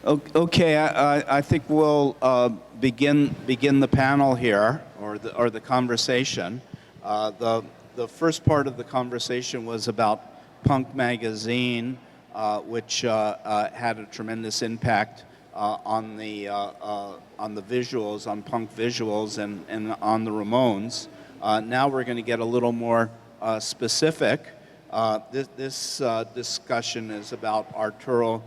Okay, I think we'll begin the panel here, or the conversation. The first part of the conversation was about Punk magazine, which had a tremendous impact on the visuals, on punk visuals, and on the Ramones. Now we're going to get a little more specific. This discussion is about Arturo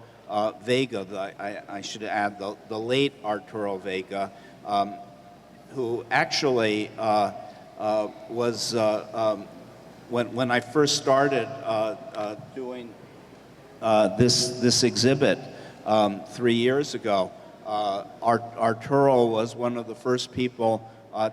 Vega. I should add the late Arturo Vega, who actually was, when I first started doing this exhibit 3 years ago, Arturo was one of the first people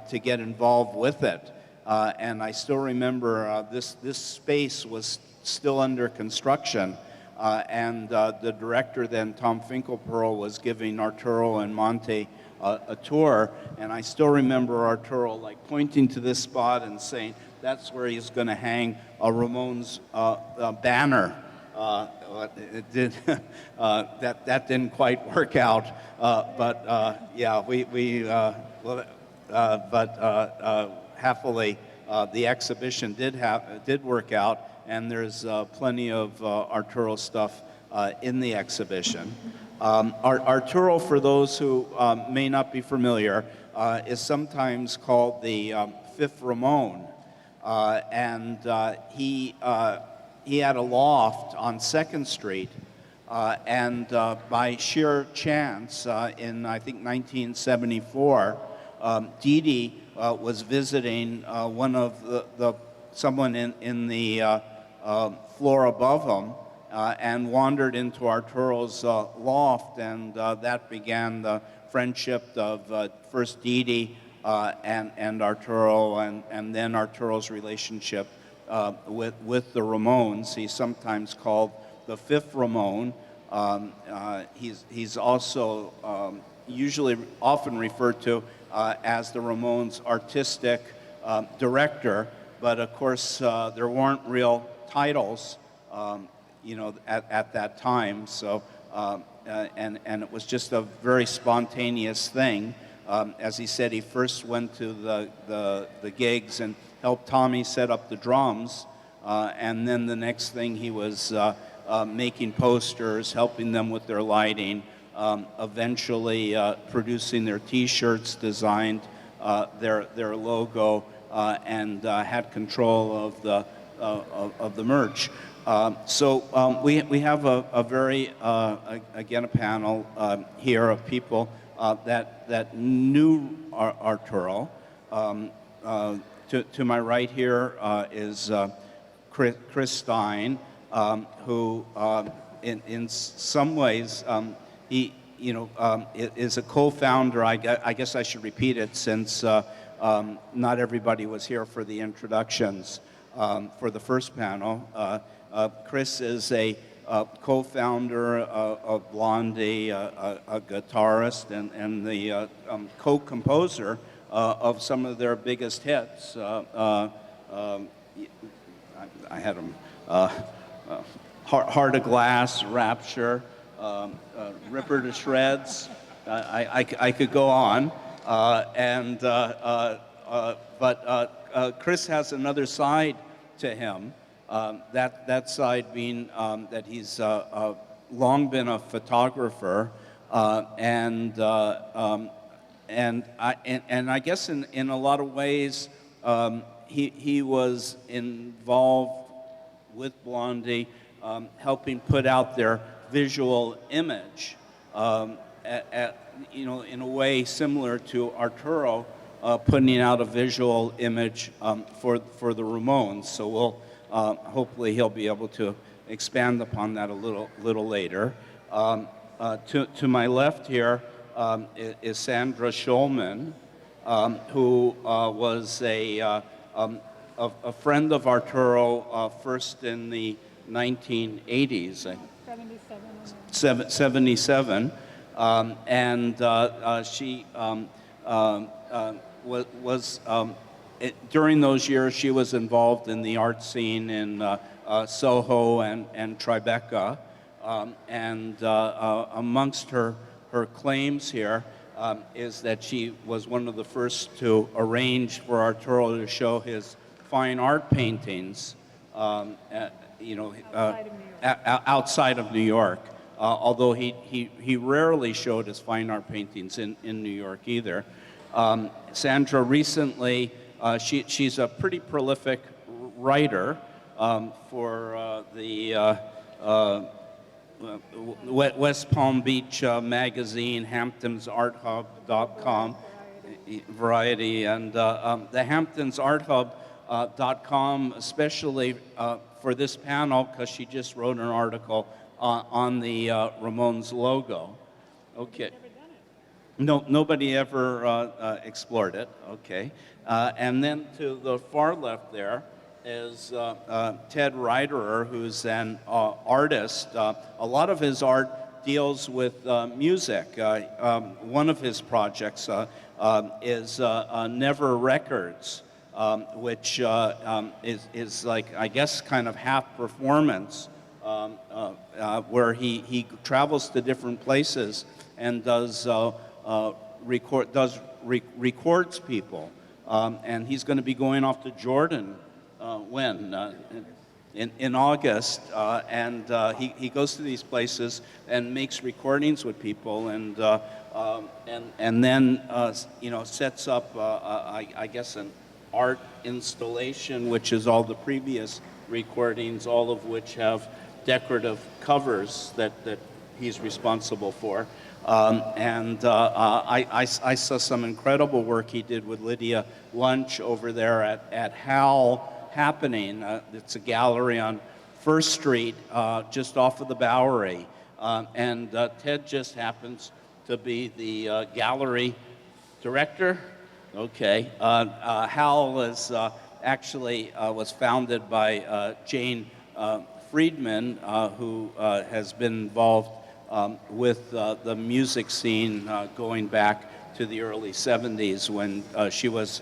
to get involved with it. And I still remember this space was still under construction. And the director then, Tom Finkelpearl, was giving Arturo and Monte a tour, and I still remember Arturo like pointing to this spot and saying that's where he's going to hang a Ramones banner. It did that didn't quite work out, but yeah, happily the exhibition did work out. And there's plenty of Arturo stuff in the exhibition. Arturo, for those who may not be familiar, is sometimes called the fifth Ramone. And he had a loft on 2nd Street. And by sheer chance, in I think 1974, Dee Dee was visiting someone in the floor above him, and wandered into Arturo's loft, and that began the friendship of first Dee Dee and Arturo, and then Arturo's relationship with the Ramones. He's sometimes called the fifth Ramone. He's also usually often referred to as the Ramones' artistic director, but of course there weren't real titles, at that time. So, and it was just a very spontaneous thing. As he said, he first went to the gigs and helped Tommy set up the drums, and then the next thing he was making posters, helping them with their lighting, eventually producing their T-shirts, designed their logo, and had control of the merch. So we have a very, again, a panel here of people that knew Arturo. To my right here is Chris Stein, who in some ways he is a co-founder. I guess I should repeat it, since not everybody was here for the introductions for the first panel. Chris is a co-founder of Blondie, a guitarist, and the co-composer of some of their biggest hits. I had them, Heart of Glass, Rapture, Ripper to Shreds. I could go on. But Chris has another side to him. That side being that he's long been a photographer, and I guess in a lot of ways he was involved with Blondie, helping put out their visual image, in a way similar to Arturo putting out a visual image for the Ramones. So we'll hopefully he'll be able to expand upon that a little later. To my left here is Sandra Schulman, who was a friend of Arturo first in the 1980s. 77. And she was during those years, she was involved in the art scene in Soho and Tribeca, And amongst her claims here is that she was one of the first to arrange for Arturo to show his fine art paintings, outside of New York. Although he rarely showed his fine art paintings in New York either. Sandra recently, she's a pretty prolific writer for the West Palm Beach magazine, hamptonsarthub.com, Variety, and the hamptonsarthub.com, especially for this panel, because she just wrote an article on the Ramones logo. Okay. No, nobody ever explored it. Okay. And then to the far left there is Ted Riederer, who's an artist. A lot of his art deals with music. One of his projects is Never Records, which is like, I guess, kind of half performance, where he travels to different places and records people. And he's going to be going off to Jordan in August, and he goes to these places and makes recordings with people, and then sets up I guess an art installation, which is all the previous recordings, all of which have decorative covers that he's responsible for. I saw some incredible work he did with Lydia Lunch over there at Howl happening. It's a gallery on First Street, just off of the Bowery. And Ted just happens to be the gallery director. Okay. Howl is actually was founded by Jane Friedman, who has been involved with the music scene going back to the early 70s when she was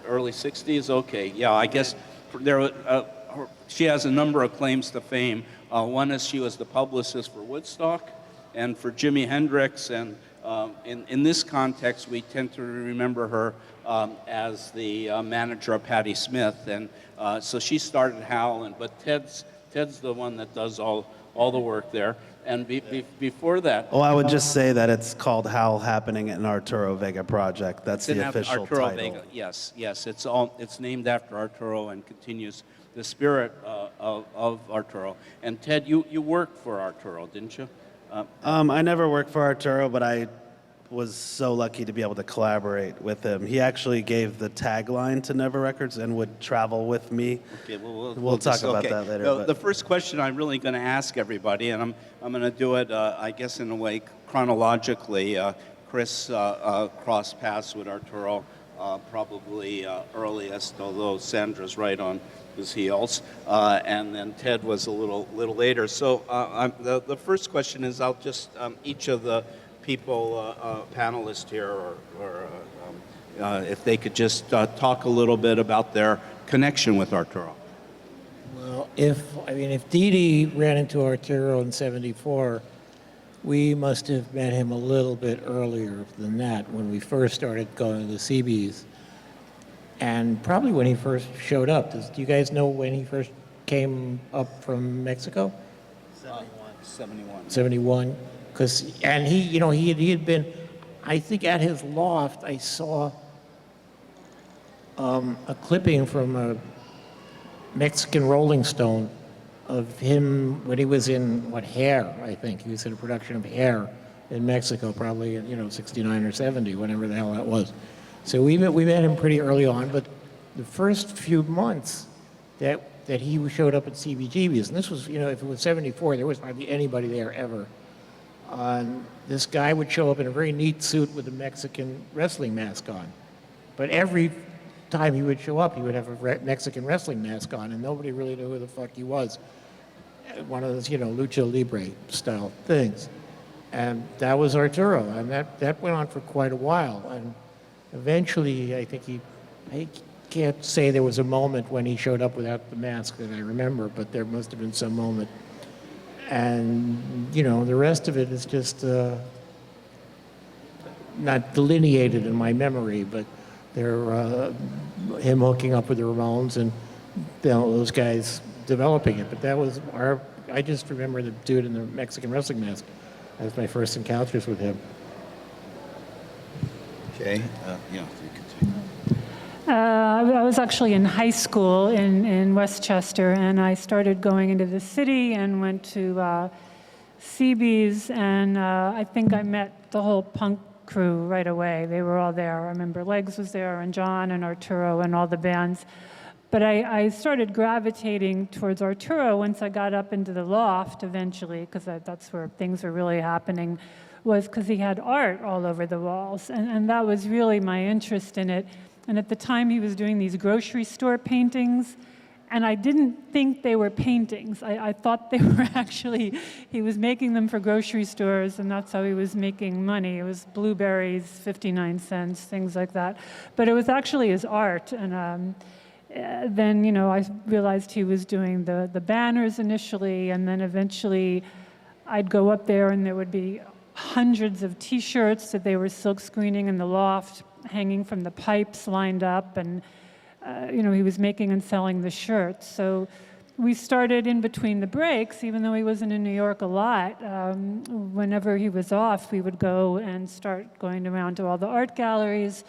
early 60s. Okay, yeah, I guess she has a number of claims to fame. One is she was the publicist for Woodstock and for Jimi Hendrix, and in this context we tend to remember her as the manager of Patti Smith, and so she started Howl, but Ted's the one that does all the work there. And before that... Well, I would just say that it's called Howl Happening at an Arturo Vega Project. That's the official Arturo title. Vega. Yes. It's named after Arturo and continues the spirit of Arturo. And Ted, you worked for Arturo, didn't you? I never worked for Arturo, but I was so lucky to be able to collaborate with him. He actually gave the tagline to Never Records and would travel with me. Okay, we'll talk about that later. No, the first question I'm really going to ask everybody, and I'm going to do it, I guess, in a way chronologically. Chris crossed paths with Arturo probably earliest, although Sandra's right on his heels, and then Ted was a little later. So the first question is, I'll just each of the people, panelists here, or if they could just talk a little bit about their connection with Arturo. Well, if Dee Dee ran into Arturo in '74, we must have met him a little bit earlier than that, when we first started going to the CBs, and probably when he first showed up. Do you guys know when he first came up from Mexico? 71. And he had been, I think at his loft, I saw a clipping from a Mexican Rolling Stone of him when he was in, Hair, I think. He was in a production of Hair in Mexico, probably in, 69 or 70, whenever the hell that was. So we met him pretty early on, but the first few months that he showed up at CBGB's, and this was, if it was 74, there was hardly anybody there ever. This guy would show up in a very neat suit with a Mexican wrestling mask on. But every time he would show up, he would have a Mexican wrestling mask on, and nobody really knew who the fuck he was. One of those, Lucha Libre style things. And that was Arturo, and that went on for quite a while. And eventually, I think I can't say there was a moment when he showed up without the mask that I remember, but there must have been some moment. And, the rest of it is just not delineated in my memory, but they're him hooking up with the Ramones and those guys developing it. But that was I just remember the dude in the Mexican wrestling mask. That was my first encounters with him. Okay. Yeah, you can take that. I was actually in high school in Westchester, and I started going into the city and went to CB's, and I think I met the whole punk crew right away. They were all there. I remember Legs was there, and John and Arturo and all the bands. But I started gravitating towards Arturo once I got up into the loft eventually, because that's where things were really happening, was because he had art all over the walls. And that was really my interest in it. And at the time, he was doing these grocery store paintings, and I didn't think they were paintings. I thought they were actually, he was making them for grocery stores, and that's how he was making money. It was blueberries, 59 cents, things like that. But it was actually his art. And then, I realized he was doing the banners initially, and then eventually I'd go up there and there would be hundreds of T-shirts that they were silk screening in the loft, hanging from the pipes lined up, and he was making and selling the shirts. So we started in between the breaks, even though he wasn't in New York a lot. Whenever he was off, we would go and start going around to all the art galleries.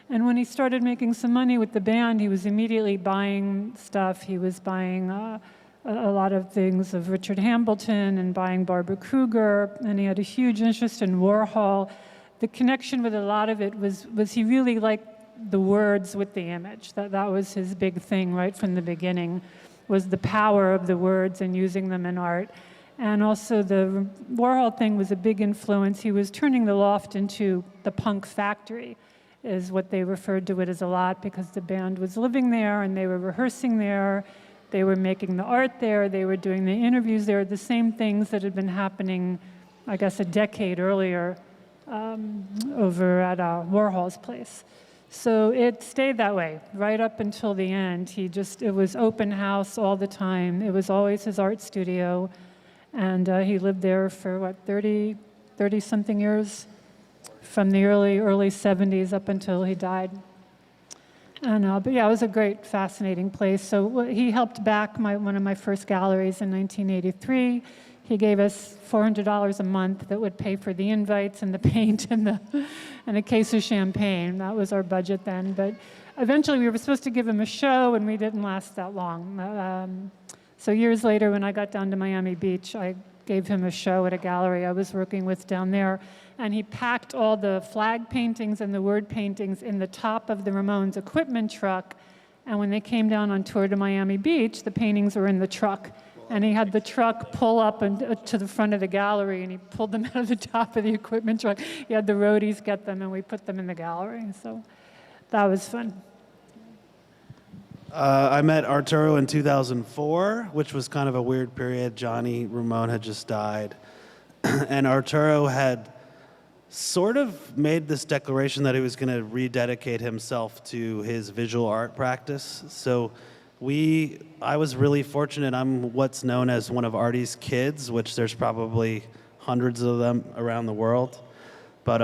And when he started making some money with the band, he was immediately buying stuff. He was buying a lot of things of Richard Hambleton and buying Barbara Kruger, and he had a huge interest in Warhol. The connection with a lot of it was he really liked the words with the image. That was his big thing right from the beginning, was the power of the words and using them in art. And also the Warhol thing was a big influence. He was turning the loft into the punk factory, is what they referred to it as a lot, because the band was living there and they were rehearsing there, they were making the art there, they were doing the interviews there, the same things that had been happening, I guess, a decade earlier over at Warhol's place. So it stayed that way right up until the end. It was open house all the time. It was always his art studio, and he lived there for 30-something years, from the early 70s up until he died. And but yeah, it was a great, fascinating place. So he helped back one of my first galleries in 1983. He gave us $400 a month that would pay for the invites and the paint and a case of champagne. That was our budget then. But eventually, we were supposed to give him a show, and we didn't last that long. So years later, when I got down to Miami Beach, I gave him a show at a gallery I was working with down there, and he packed all the flag paintings and the word paintings in the top of the Ramones equipment truck, and when they came down on tour to Miami Beach, the paintings were in the truck, and he had the truck pull up to the front of the gallery, and he pulled them out of the top of the equipment truck. He had the roadies get them, and we put them in the gallery, so that was fun. I met Arturo in 2004, which was kind of a weird period. Johnny Ramone had just died. And Arturo had sort of made this declaration that he was going to rededicate himself to his visual art practice. So I was really fortunate. I'm what's known as one of Artie's kids, which there's probably hundreds of them around the world. But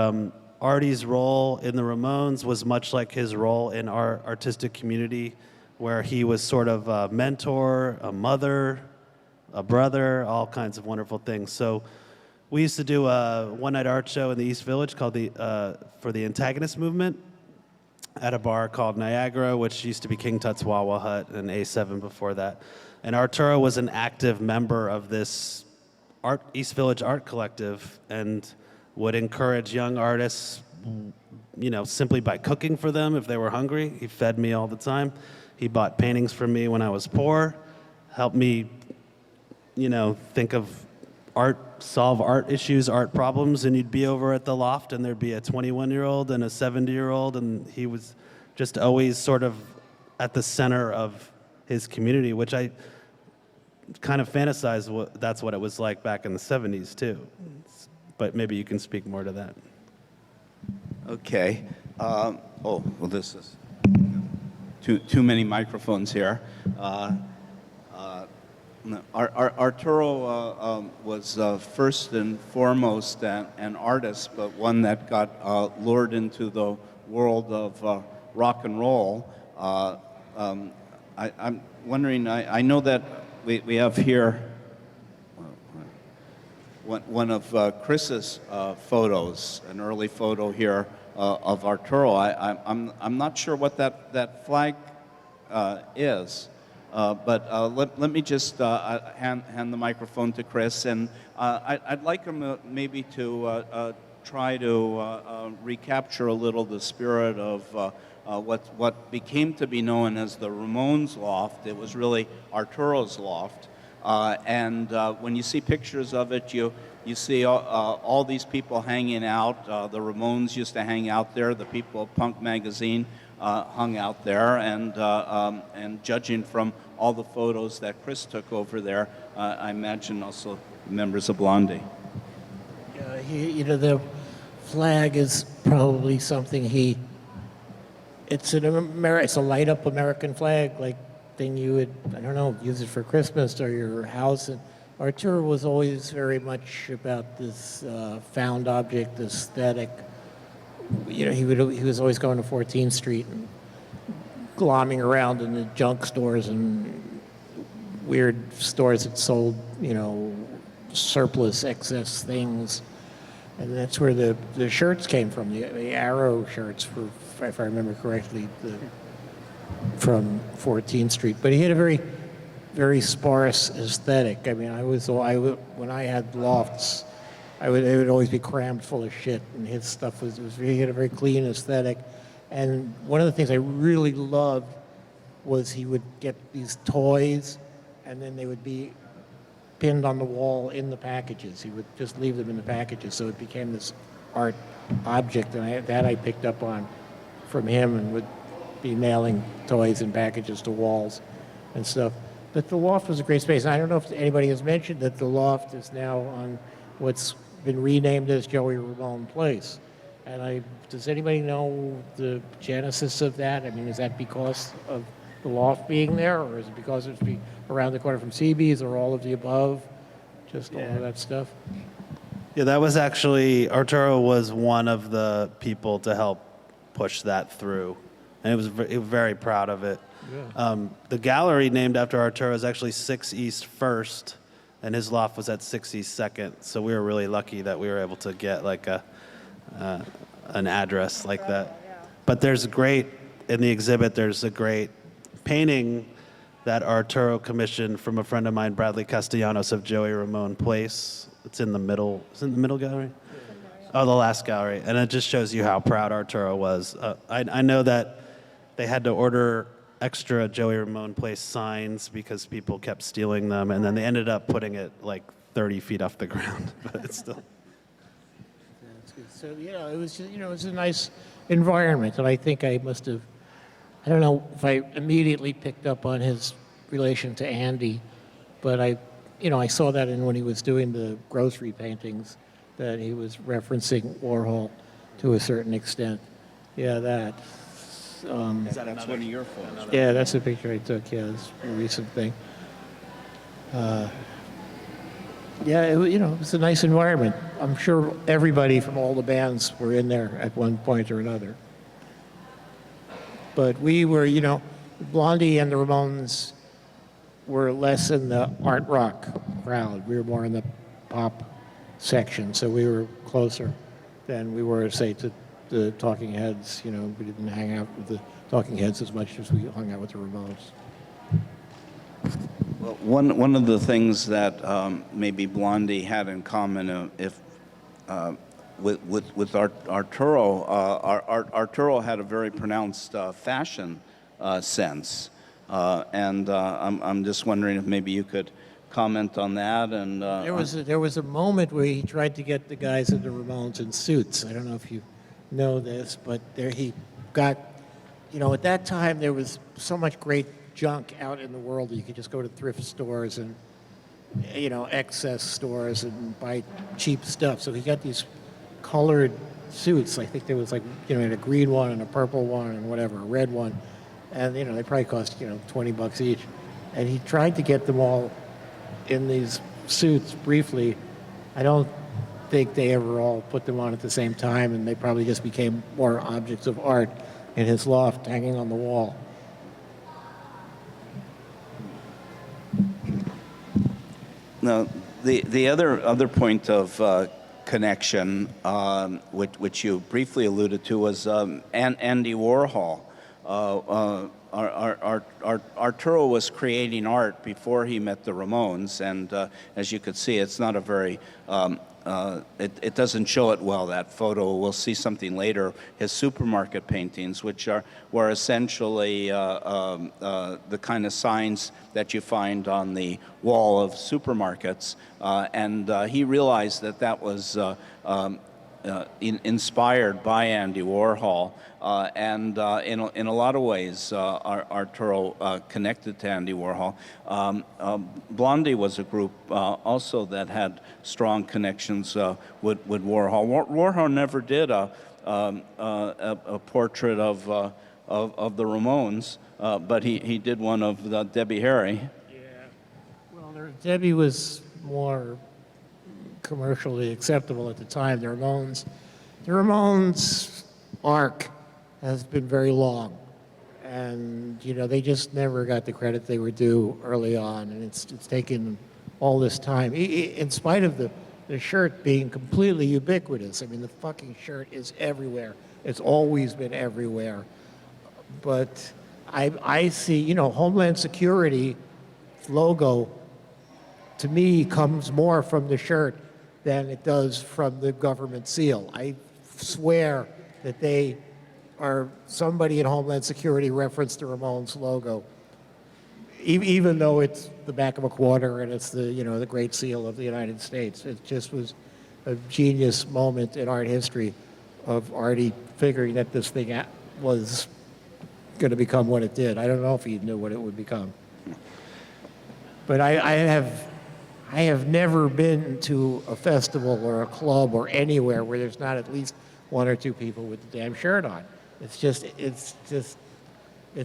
Artie's role in the Ramones was much like his role in our artistic community, where he was sort of a mentor, a mother, a brother, all kinds of wonderful things. So we used to do a one-night art show in the East Village called for the Antagonist Movement at a bar called Niagara, which used to be King Tut's Wawa Hut and A7 before that. And Arturo was an active member of this East Village art collective and would encourage young artists, simply by cooking for them if they were hungry. He fed me all the time. He bought paintings from me when I was poor, helped me, think of art, solve art issues, art problems, and you'd be over at the loft and there'd be a 21-year-old and a 70-year-old, and he was just always sort of at the center of his community, which I kind of fantasize that's what it was like back in the 70s too. But maybe you can speak more to that. Okay. This is too many microphones here. No, Arturo was first and foremost an artist, but one that got lured into the world of rock and roll. I'm wondering, I know that we have here one of Chris's photos, an early photo here of Arturo. I'm not sure what that flag is. But let me just hand the microphone to Chris, and I'd like him maybe to try to recapture a little the spirit of what became to be known as the Ramones Loft. It was really Arturo's Loft, and when you see pictures of it, you see all these people hanging out. The Ramones used to hang out there. The people of Punk magazine hung out there, and judging from all the photos that Chris took over there, I imagine also members of Blondie. The flag is probably something it's a light up American flag, like thing you would, I don't know, use it for Christmas or your house. And Arturo was always very much about this found object aesthetic. He was always going to 14th Street and glomming around in the junk stores and weird stores that sold, surplus excess things. And that's where the shirts came from, the arrow shirts, if I remember correctly, from 14th Street. But he had a very, very sparse aesthetic. I mean, when I had lofts, it would always be crammed full of shit, and his stuff he had a very clean aesthetic. And one of the things I really loved was he would get these toys, and then they would be pinned on the wall in the packages. He would just leave them in the packages, so it became this art object, and I picked up on from him, and would be nailing toys and packages to walls and stuff. But the Loft was a great space. And I don't know if anybody has mentioned that the Loft is now on what's been renamed as Joey Ramone Place. And does anybody know the genesis of that? I mean, is that because of the Loft being there, or is it because it's around the corner from CB's, or all of the above? Just all of that stuff? Yeah, that was actually, Arturo was one of the people to help push that through. And he was very proud of it. Yeah. The gallery named after Arturo is actually 6 East 1st, and his loft was at 6 East 2nd. So we were really lucky that we were able to get like an address like that. Yeah. But in the exhibit, there's a great painting that Arturo commissioned from a friend of mine, Bradley Castellanos, of Joey Ramone Place. It's in the middle. Is it in the middle gallery? Oh, the last gallery. And it just shows you how proud Arturo was. I know that they had to order extra Joey Ramone Place signs because people kept stealing them, and then they ended up putting it like 30 feet off the ground. But it's still. So, it was just, it was a nice environment, and I think I must have, I don't know if I immediately picked up on his relation to Andy, but I saw that when he was doing the grocery paintings, that he was referencing Warhol to a certain extent. Yeah, that. That's one of your photos. Yeah, that's a picture I took. Yeah, it's a recent thing. It was a nice environment. I'm sure everybody from all the bands were in there at one point or another. But we were, Blondie and the Ramones were less in the art rock crowd. We were more in the pop section, so we were closer than we were, say, to the Talking Heads. We didn't hang out with the Talking Heads as much as we hung out with the Ramones. Well, one of the things that maybe Blondie had in common, with Arturo, Arturo had a very pronounced fashion sense, and I'm just wondering if maybe you could comment on that. And there was a moment where he tried to get the guys in the Ramones in suits. I don't know if you know this, but he got, at that time there was so much great junk out in the world that you could just go to thrift stores and, excess stores and buy cheap stuff. So he got these colored suits. I think there was a green one and a purple one and whatever, a red one. And, they probably cost, $20 each. And he tried to get them all in these suits briefly. I don't think they ever all put them on at the same time, and they probably just became more objects of art in his loft hanging on the wall. Now, the other point of connection, which you briefly alluded to, was Andy Warhol. Arturo was creating art before he met the Ramones, and as you could see, it's not a very it doesn't show it well, that photo. We'll see something later. His supermarket paintings, which were essentially the kind of signs that you find on the wall of supermarkets, and he realized that was inspired by Andy Warhol, and in a lot of ways, Arturo connected to Andy Warhol. Blondie was a group also that had strong connections with Warhol. Warhol never did a portrait of the Ramones, but he did one of Debbie Harry. Yeah. Well, Debbie was more commercially acceptable at the time. The Ramones arc has been very long, and they just never got the credit they were due early on, and it's taken all this time, in spite of the shirt being completely ubiquitous. I mean, the fucking shirt is everywhere. It's always been everywhere. But I see, Homeland Security logo to me comes more from the shirt than it does from the government seal. I swear that somebody in Homeland Security referenced the Ramones logo, even though it's the back of a quarter and it's the Great Seal of the United States. It just was a genius moment in art history of Artie figuring that this thing was going to become what it did. I don't know if he knew what it would become. But I have never been to a festival or a club or anywhere where there's not at least one or two people with the damn shirt on. It's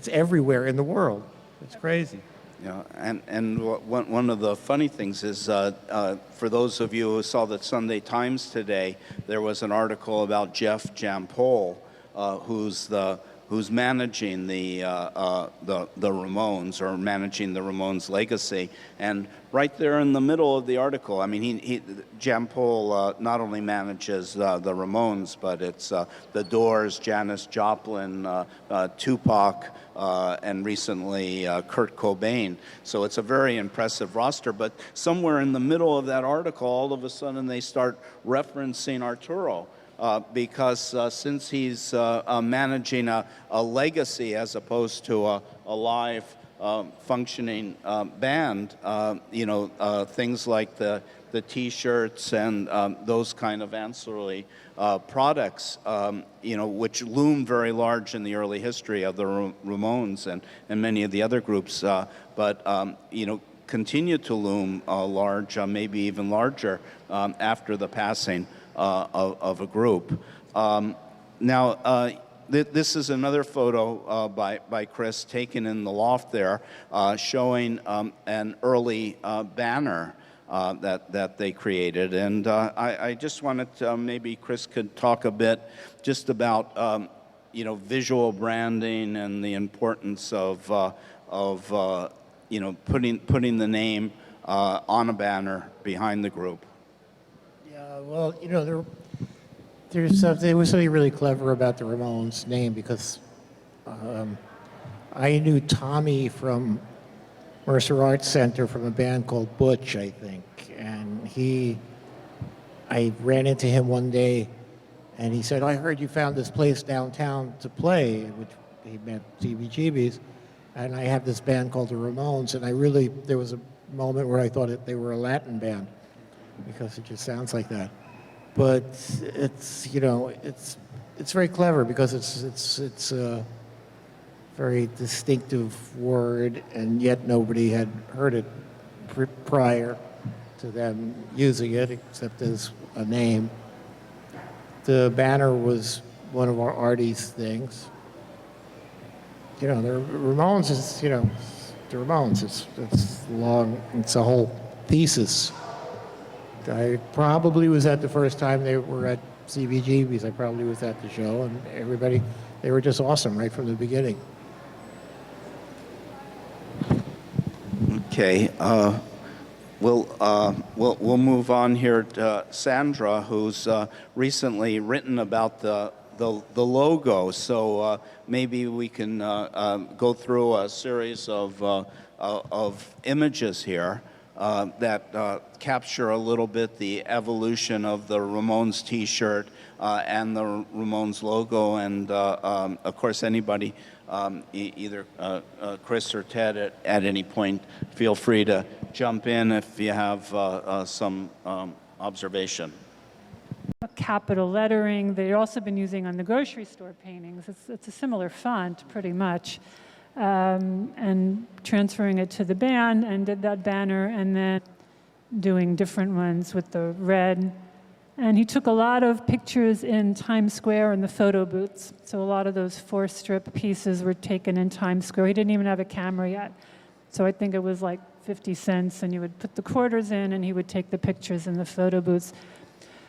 everywhere in the world. It's crazy. Yeah, and one of the funny things is, for those of you who saw the Sunday Times today, there was an article about Jeff Jampol, who's managing the Ramones, or managing the Ramones legacy. And right there in the middle of the article, I mean, Jampol not only manages the Ramones, but it's the Doors, Janis Joplin, Tupac, and recently Kurt Cobain. So it's a very impressive roster. But somewhere in the middle of that article, all of a sudden they start referencing Arturo. Because since he's managing a legacy as opposed to a live functioning band, things like the T-shirts and those kind of ancillary products, which loomed very large in the early history of the Ramones and many of the other groups, but continue to loom large, maybe even larger after the passing of a group. This is another photo by Chris taken in the loft there, showing an early banner that they created. And I just wanted to, maybe Chris could talk a bit just about visual branding and the importance of putting the name on a banner behind the group. Well, there was something really clever about the Ramones name, because I knew Tommy from Mercer Arts Center from a band called Butch, I think, and I ran into him one day, and he said, "I heard you found this place downtown to play," which he meant CBGB's, and I have this band called the Ramones, and there was a moment where I thought they were a Latin band, because it just sounds like that. But it's very clever, because it's a very distinctive word, and yet nobody had heard it prior to them using it, except as a name. The banner was one of our Artie's things. The Ramones is, the Ramones. It's long. It's a whole thesis. I probably was at the first time they were at CBGB, because I probably was at the show, and everybody, they were just awesome right from the beginning. Okay, we'll move on here to Sandra, who's recently written about the logo. So maybe we can go through a series of images here that capture a little bit the evolution of the Ramones T-shirt and the Ramones logo, and of course anybody, either Chris or Ted at any point, feel free to jump in if you have some observation. Capital lettering. They've also been using on the grocery store paintings. It's a similar font, pretty much. And transferring it to the band, and did that banner, and then doing different ones with the red. And he took a lot of pictures in Times Square in the photo booths. So a lot of those 4-strip pieces were taken in Times Square. He didn't even have a camera yet. So I think it was like 50 cents, and you would put the quarters in, and he would take the pictures in the photo booths.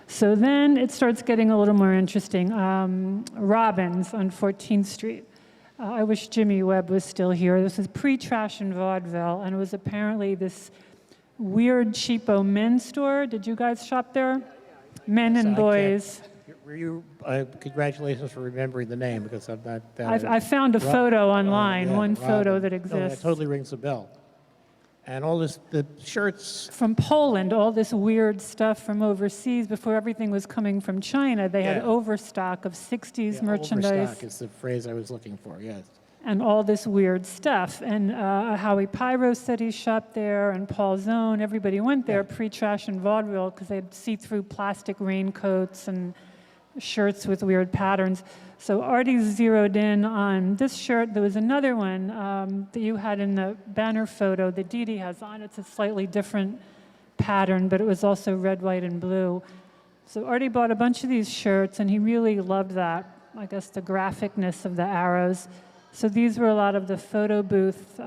So then it starts getting a little more interesting. Robbins on 14th Street. I wish Jimmy Webb was still here. This is pre-Trash and Vaudeville, and it was apparently this weird cheapo men's store. Did you guys shop there? Men and boys. Were you, congratulations for remembering the name, because I'm not... I found a photo online, one photo that exists. No, that totally rings a bell. And all this, the shirts... From Poland, all this weird stuff from overseas. Before everything was coming from China, they had overstock of 60s merchandise. Overstock is the phrase I was looking for, yes. And all this weird stuff. And Howie Pyro said he shopped there, and Paul Zone. Everybody went there pre-Trash and Vaudeville because they had see-through plastic raincoats and shirts with weird patterns. So Artie zeroed in on this shirt. There was another one that you had in the banner photo that Dee Dee has on. It's a slightly different pattern, but it was also red, white, and blue. So Artie bought a bunch of these shirts, and he really loved that, I guess, the graphicness of the arrows. So these were a lot of the photo booth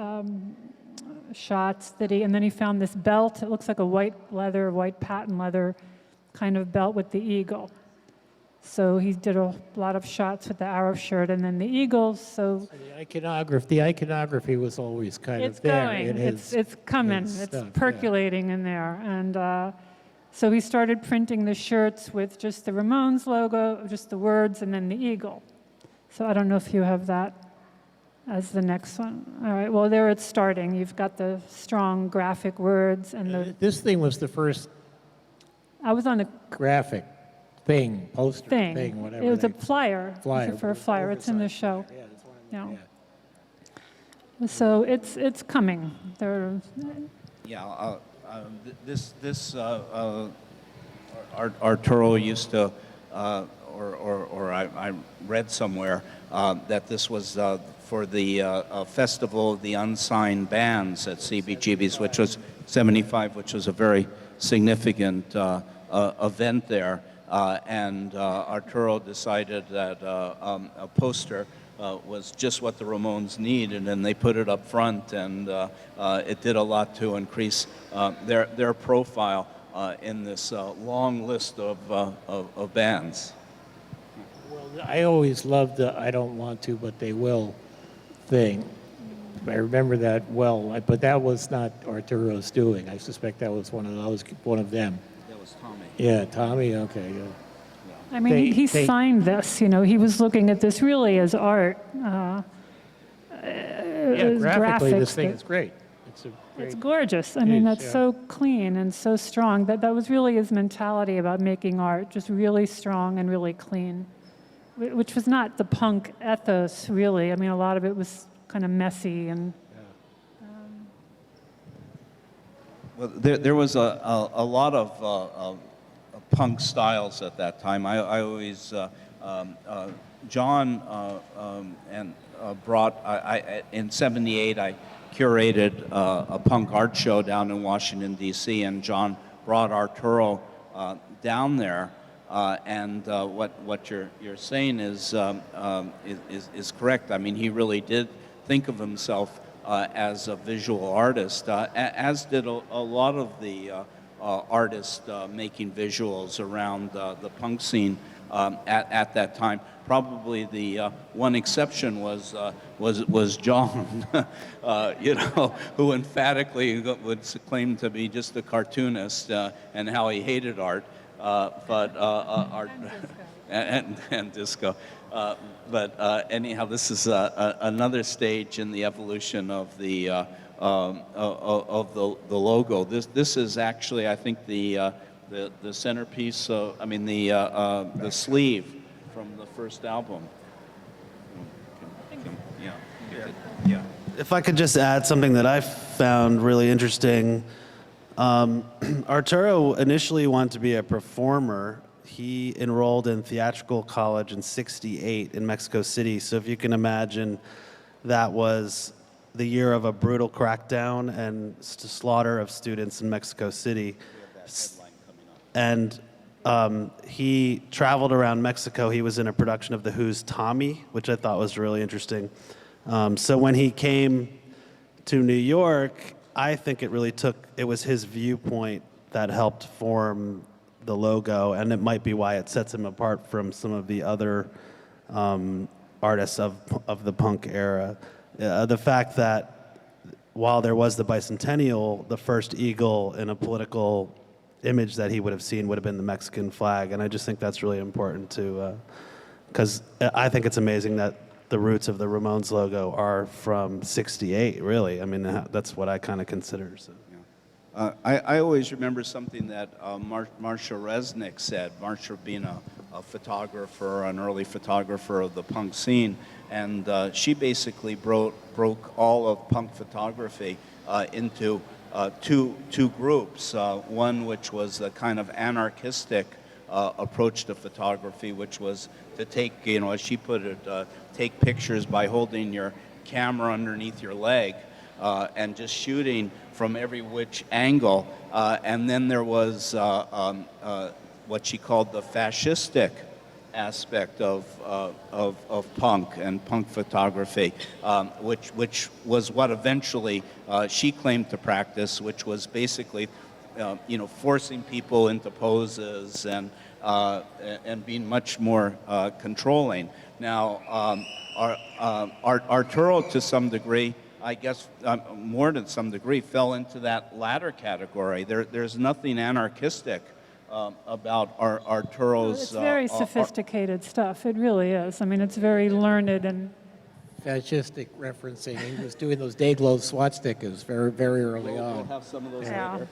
shots that and then he found this belt. It looks like a white leather, white patent leather kind of belt with the eagle. So he did a lot of shots with the arrow shirt and then the eagles. So the iconography was always kind of there. It's coming. It's percolating in there. And so he started printing the shirts with just the Ramones logo, just the words, and then the eagle. So I don't know if you have that as the next one. All right, well, there it's starting. You've got the strong graphic words and the... This thing was the first... I was on a... graphic thing, poster thing, whatever. It was a flyer. Flyer. It was for a flyer. It's in the show. Yeah, that's one of them, So it's coming. Arturo used to, or I read somewhere that this was for the Festival of the Unsigned Bands at CBGB's, which was 75, which was a very significant event there. And Arturo decided that a poster was just what the Ramones needed, and they put it up front, and it did a lot to increase their profile in this long list of bands. Well, I always loved the "I don't want to, but they will" thing. I remember that well, but that was not Arturo's doing. I suspect that was one of them. That was Tommy. Yeah, Tommy. Okay. Yeah. I mean, he signed this. You know, he was looking at this really as art. Graphically, this thing is great. It's gorgeous. I mean, that's so clean and so strong. That was really his mentality about making art, just really strong and really clean, which was not the punk ethos, really. I mean, a lot of it was kind of messy and... Well, there was a lot of punk styles at that time. I always, John brought, in '78, I curated a punk art show down in Washington, D.C., and John brought Arturo down there. And what you're saying is correct. I mean, he really did think of himself as a visual artist, as did a lot of the artists making visuals around the punk scene at that time. Probably the one exception was John, who emphatically would claim to be just a cartoonist and how he hated art, but art and disco. But anyhow, this is another stage in the evolution of the logo. This is actually, I think, the centerpiece. The sleeve from the first album. Yeah. If I could just add something that I found really interesting. Arturo initially wanted to be a performer. He enrolled in theatrical college in '68 in Mexico City. So if you can imagine, that was the year of a brutal crackdown and slaughter of students in Mexico City. And he traveled around Mexico. He was in a production of The Who's Tommy, which I thought was really interesting. So when he came to New York, I think it was his viewpoint that helped form the logo, and it might be why it sets him apart from some of the other artists of the punk era. The fact that while there was the bicentennial, the first eagle in a political image that he would have seen would have been the Mexican flag, and I just think that's really important to, because I think it's amazing that the roots of the Ramones logo are from '68, really. I mean, that's what I kind of consider. So. I always remember something that Marcia Resnick said, Marcia being a photographer, an early photographer of the punk scene, and she basically broke all of punk photography into two groups. One which was a kind of anarchistic approach to photography, which was to take, as she put it, take pictures by holding your camera underneath your leg and just shooting from every which angle. And then there was what she called the fascistic aspect of punk and punk photography, which was what eventually she claimed to practice, which was basically forcing people into poses and being much more controlling. Now, Arturo, to some degree, I guess more than some degree, fell into that latter category. There's nothing anarchistic about Arturo's... It's very sophisticated stuff. It really is. I mean, it's very learned and... Fascistic referencing. He was doing those day-glow swastikas very, very early on. We'll have some of those Yeah.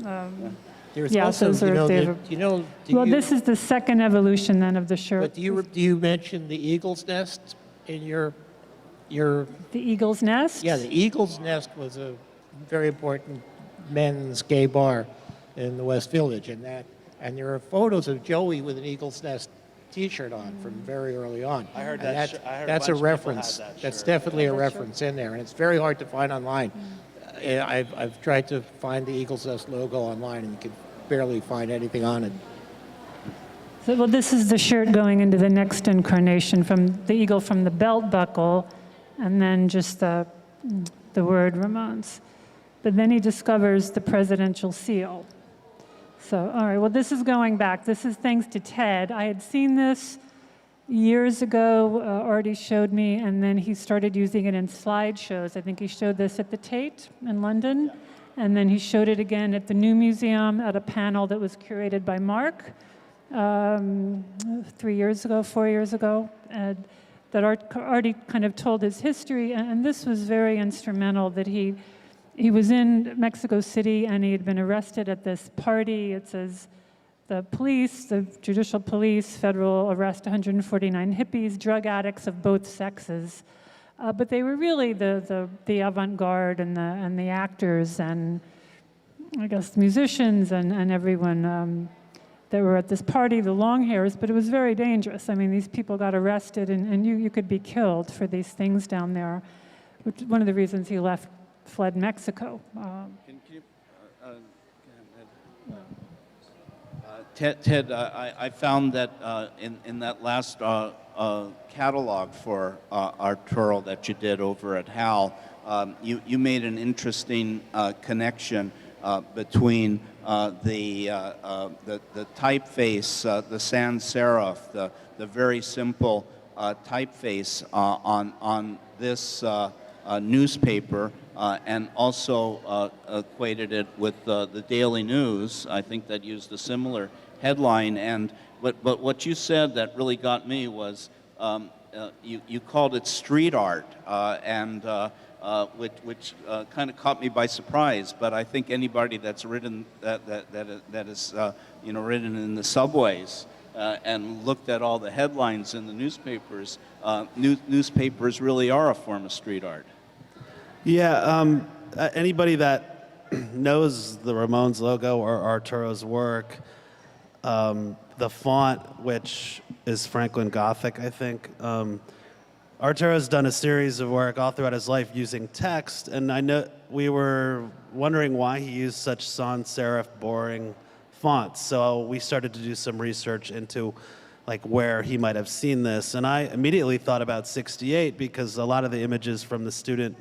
later. There's Yeah, also, those are this is the second evolution then of the shirt. But do you mention the Eagle's Nest in your The Eagle's Nest? Yeah, the Eagle's Nest was a very important men's gay bar in the West Village, and there are photos of Joey with an Eagle's Nest T-shirt on from very early on. I heard And that. I heard that's a a bunch of people reference. had that That's shirt. definitely a reference in there, and it's very hard to find online. I've tried to find the Eagle's Nest logo online, and you can barely find anything on it. So, well, this is the shirt going into the next incarnation, from the eagle from the belt buckle, and then just the word Ramones. But then he discovers the presidential seal. So, all right, well, this is going back. This is thanks to Ted. I had seen this years ago, Artie showed me, and then he started using it in slideshows. I think he showed this at the Tate in London, and then he showed it again at the New Museum at a panel that was curated by Marc 4 years ago, that Artie kind of told his history, and this was very instrumental, that he was in Mexico City and he had been arrested at this party. It says the police, the judicial police, federal arrest 149 hippies, drug addicts of both sexes. But they were really the avant-garde and the actors and I guess musicians and everyone that were at this party, the long hairs, but it was very dangerous. I mean, these people got arrested and you could be killed for these things down there, which is one of the reasons he fled Mexico. Ted, I found that in that last catalog for Arturo that you did over at Howl, you made an interesting connection between the typeface, the sans serif, the very simple typeface on this newspaper, and also equated it with the Daily News. I think that used a similar headline. But what you said that really got me was you called it street art, which kind of caught me by surprise. But I think anybody that's written that is written in the subways and looked at all the headlines in the newspapers, newspapers really are a form of street art. Yeah, anybody that knows the Ramones logo or Arturo's work, the font, which is Franklin Gothic, I think. Arturo's done a series of work all throughout his life using text, and I know we were wondering why he used such sans serif, boring fonts. So we started to do some research into like where he might have seen this, and I immediately thought about '68 because a lot of the images from the student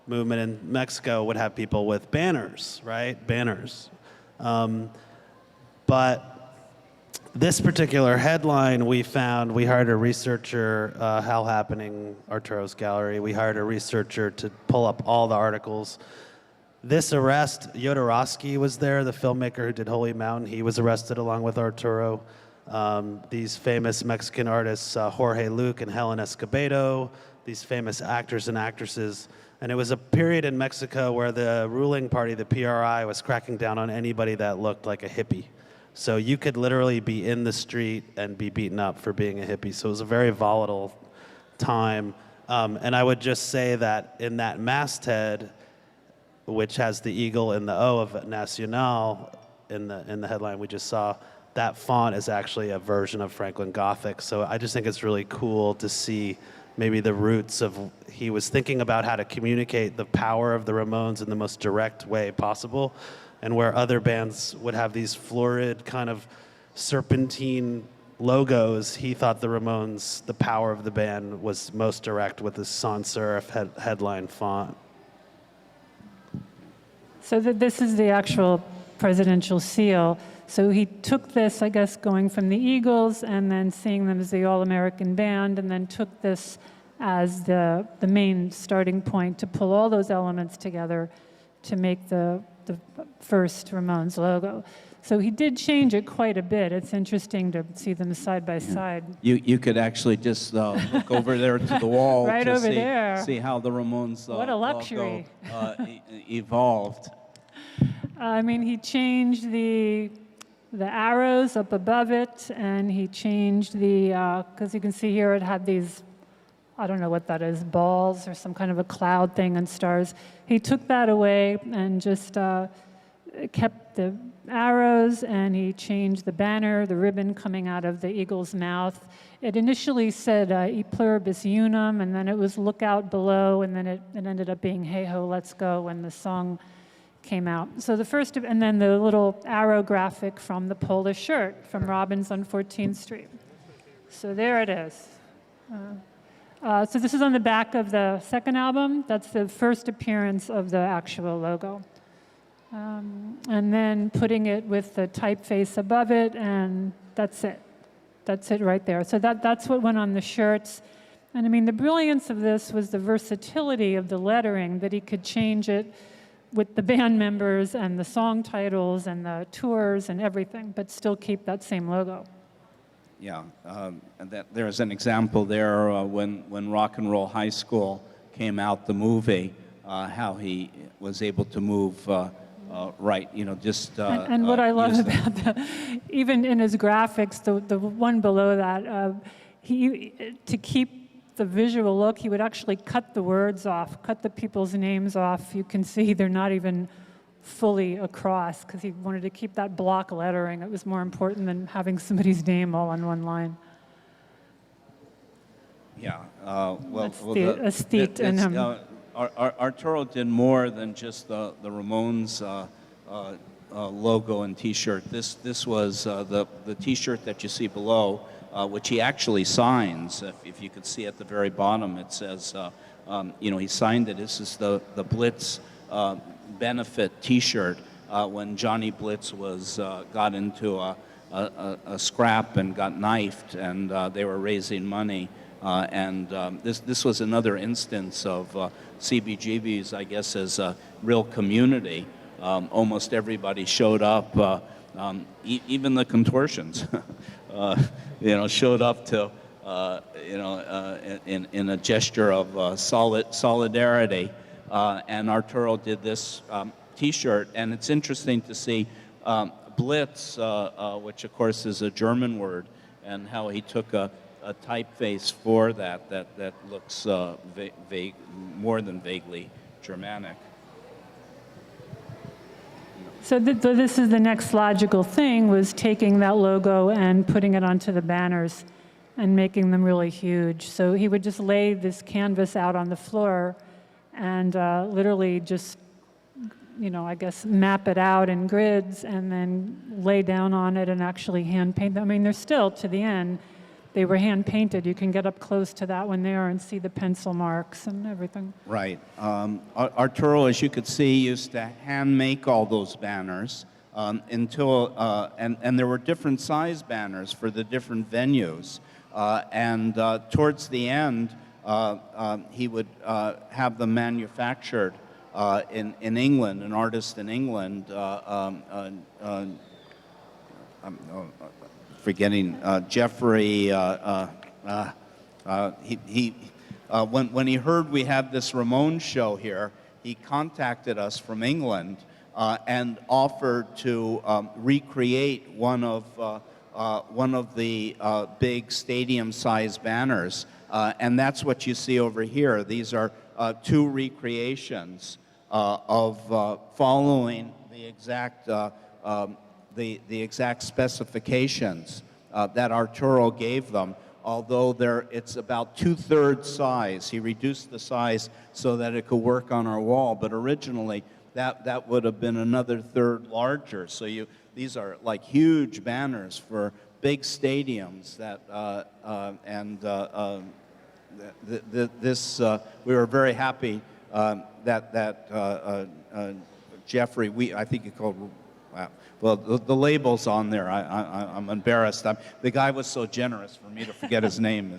movement in Mexico would have people with banners, right? Banners. But this particular headline we found, we hired a researcher, Howl Happening, Arturo's Gallery. We hired a researcher to pull up all the articles. This arrest, Jodorowsky was there, the filmmaker who did Holy Mountain. He was arrested along with Arturo. These famous Mexican artists, Jorge Luque and Helen Escobedo, these famous actors and actresses. And it was a period in Mexico where the ruling party, the PRI, was cracking down on anybody that looked like a hippie. So you could literally be in the street and be beaten up for being a hippie. So it was a very volatile time. And I would just say that in that masthead, which has the eagle and the O of Nacional in the headline we just saw, that font is actually a version of Franklin Gothic. So I just think it's really cool to see maybe the roots of, he was thinking about how to communicate the power of the Ramones in the most direct way possible, and where other bands would have these florid kind of serpentine logos, he thought the Ramones, the power of the band was most direct with this sans serif headline font. So this is the actual presidential seal. So he took this, I guess, going from the Eagles and then seeing them as the all-American band, and then took this as the main starting point to pull all those elements together to make the first Ramones logo. So he did change it quite a bit. It's interesting to see them side by side. You could actually just look over there to the wall Right to over there. see how the Ramones What a luxury. logo evolved. I mean, he changed the arrows up above it, and he changed because you can see here it had these, I don't know what that is, balls or some kind of a cloud thing and stars. He took that away and just kept the arrows, and he changed the banner, the ribbon coming out of the eagle's mouth. It initially said E pluribus unum, and then it was look out below, and then it ended up being hey ho, let's go when the song came out. So the first, and then the little arrow graphic from the Polish shirt from Robbins on 14th Street. So there it is. So this is on the back of the second album. That's the first appearance of the actual logo. And then putting it with the typeface above it, and that's it. That's it right there. So that's what went on the shirts. And I mean, the brilliance of this was the versatility of the lettering, that he could change it with the band members and the song titles and the tours and everything, but still keep that same logo. Yeah, and there's an example there when Rock and Roll High School came out, the movie, how he was able to move right, just... and what I love about even in his graphics, the one below that, to keep the visual look, he would actually cut the words off, cut the people's names off. You can see they're not even fully across because he wanted to keep that block lettering. It was more important than having somebody's name all on one line. Yeah, well, that's the aesthete in him. Arturo did more than just the Ramones logo and T-shirt. This was the T-shirt that you see below, which he actually signs. If you could see at the very bottom, it says he signed it. This is the Blitz benefit T-shirt when Johnny Blitz got into a scrap and got knifed, and they were raising money. This was another instance of CBGBs, I guess, as a real community. Almost everybody showed up, even the contortions, showed up to, in a gesture of solidarity. And Arturo did this T-shirt, and it's interesting to see Blitz, which of course is a German word, and how he took a typeface for that looks vague, more than vaguely Germanic. So this is the next logical thing, was taking that logo and putting it onto the banners and making them really huge. So he would just lay this canvas out on the floor and literally just, I guess, map it out in grids and then lay down on it and actually hand paint them. I mean, they're still, to the end, they were hand painted. You can get up close to that one there and see the pencil marks and everything. Right. Arturo, as you could see, used to hand make all those banners and there were different size banners for the different venues. Towards the end, he would have them manufactured in England, an artist in England, forgetting Jeffrey. When he heard we had this Ramones show here, he contacted us from England and offered to recreate one of the big stadium-sized banners, and that's what you see over here. These are two recreations of following the exact the exact specifications that Arturo gave them, although it's about 2/3 size. He reduced the size so that it could work on our wall, but originally that would have been another third larger. So these are like huge banners for big stadiums we were very happy that Jeffrey, I think he called, well, the label's on there. I'm embarrassed. The guy was so generous for me to forget his name.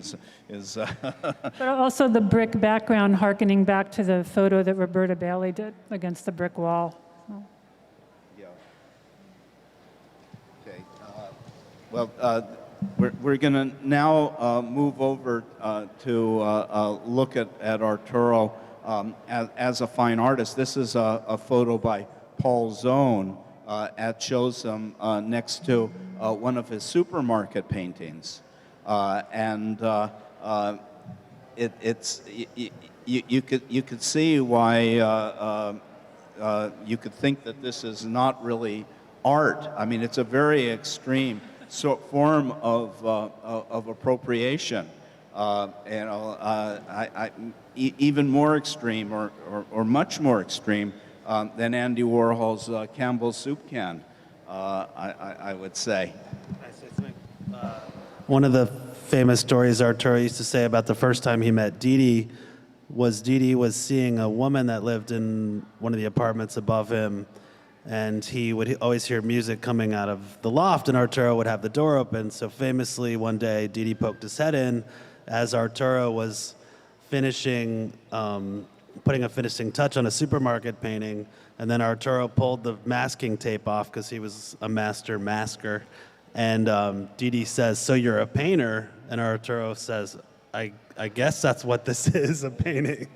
But also the brick background harkening back to the photo that Roberta Bailey did against the brick wall. So. Yeah. Okay. We're going to now move over to look at Arturo as a fine artist. This is a photo by Paul Zone. Shows him next to one of his supermarket paintings, you could see why you could think that this is not really art. I mean, it's a very extreme form of appropriation. Even more extreme, or much more extreme. Than Andy Warhol's Campbell's soup can, I would say. One of the famous stories Arturo used to say about the first time he met Dee Dee was seeing a woman that lived in one of the apartments above him, and he would always hear music coming out of the loft, and Arturo would have the door open. So famously, one day, Dee Dee poked his head in as Arturo was finishing putting a finishing touch on a supermarket painting, and then Arturo pulled the masking tape off because he was a master masker. And Dee Dee says, "So you're a painter?" And Arturo says, I guess that's what this is, a painting.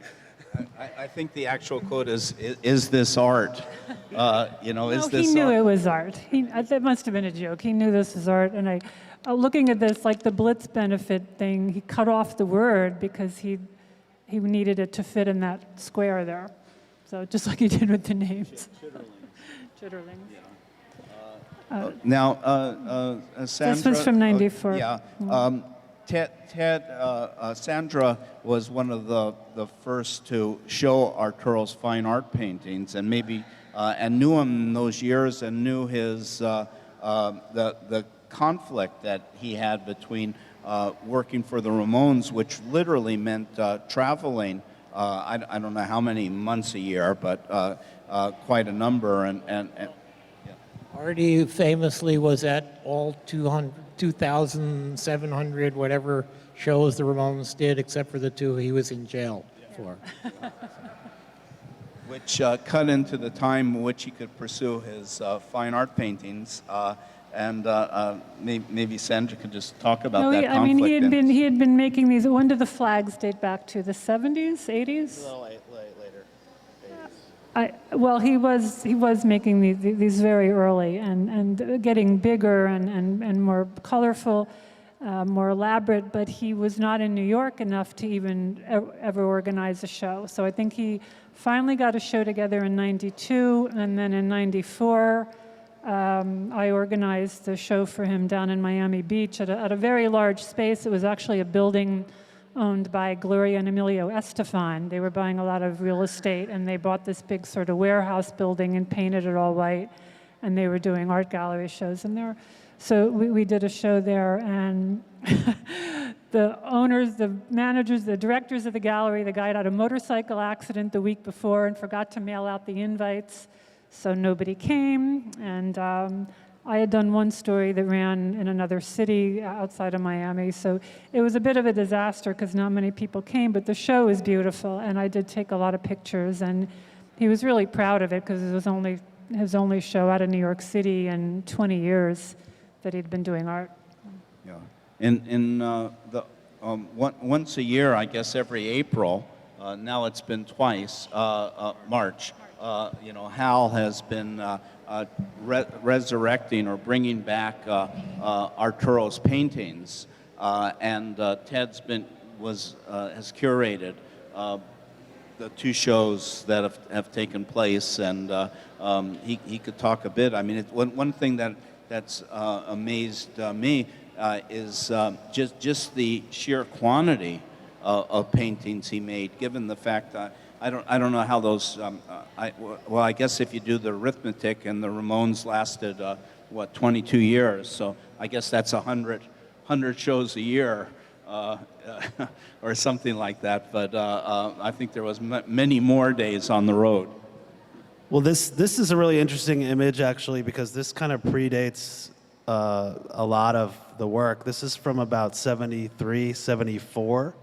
I think the actual quote is this art? No, is this he knew art? it was art. That must have been a joke. He knew this was art. And looking at this, like the Blitz benefit thing, he cut off the word because he needed it to fit in that square there. So just like he did with the names. Chitterlings. Now, Sandra... This was from 94. Sandra was one of the first to show Arturo's fine art paintings, and and knew him in those years, and knew his the conflict that he had between working for the Ramones, which literally meant traveling I don't know how many months a year, but quite a number. And Artie famously was at all 2,700, whatever shows the Ramones did, except for the two he was in jail for. which cut into the time in which he could pursue his fine art paintings. And maybe Sandra could just talk about No, that I mean, conflict. he had been making these. When did the flags date back to? The 70s, 80s? Later. Well, he was making these very early and getting bigger and more colorful, more elaborate. But he was not in New York enough to even ever organize a show. So I think he finally got a show together in '92, and then in '94. I organized the show for him down in Miami Beach at a very large space. It was actually a building owned by Gloria and Emilio Estefan. They were buying a lot of real estate, and they bought this big sort of warehouse building and painted it all white, and they were doing art gallery shows in there. So we did a show there, and the owners, the managers, the directors of the gallery, the guy had a motorcycle accident the week before and forgot to mail out the invites. So nobody came, and I had done one story that ran in another city outside of Miami, so it was a bit of a disaster because not many people came, but the show was beautiful, and I did take a lot of pictures, and he was really proud of it because it was only his only show out of New York City in 20 years that he'd been doing art. Yeah. Once a year, I guess every April, now it's been twice, March. Howl has been resurrecting or bringing back Arturo's paintings, and Ted's has curated the two shows that have taken place, and he could talk a bit. I mean, one thing that's amazed me is just the sheer quantity of paintings he made, given the fact that I don't know how those. I guess if you do the arithmetic, and the Ramones lasted 22 years, so I guess that's 100 shows a year, or something like that. But I think there was many more days on the road. Well, this is a really interesting image, actually, because this kind of predates a lot of the work. This is from about 73, 74.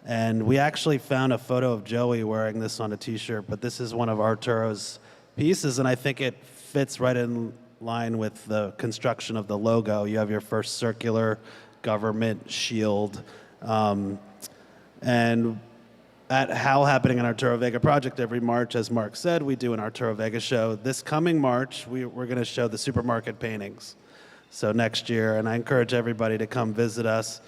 And we actually found a photo of Joey wearing this on a T-shirt, but this is one of Arturo's pieces, and I think it fits right in line with the construction of the logo. You have your first circular government shield. And at Howl happening on Arturo Vega Project every March, as Mark said, we do an Arturo Vega show. This coming March, we're going to show the supermarket paintings. So next year, and I encourage everybody to come visit us.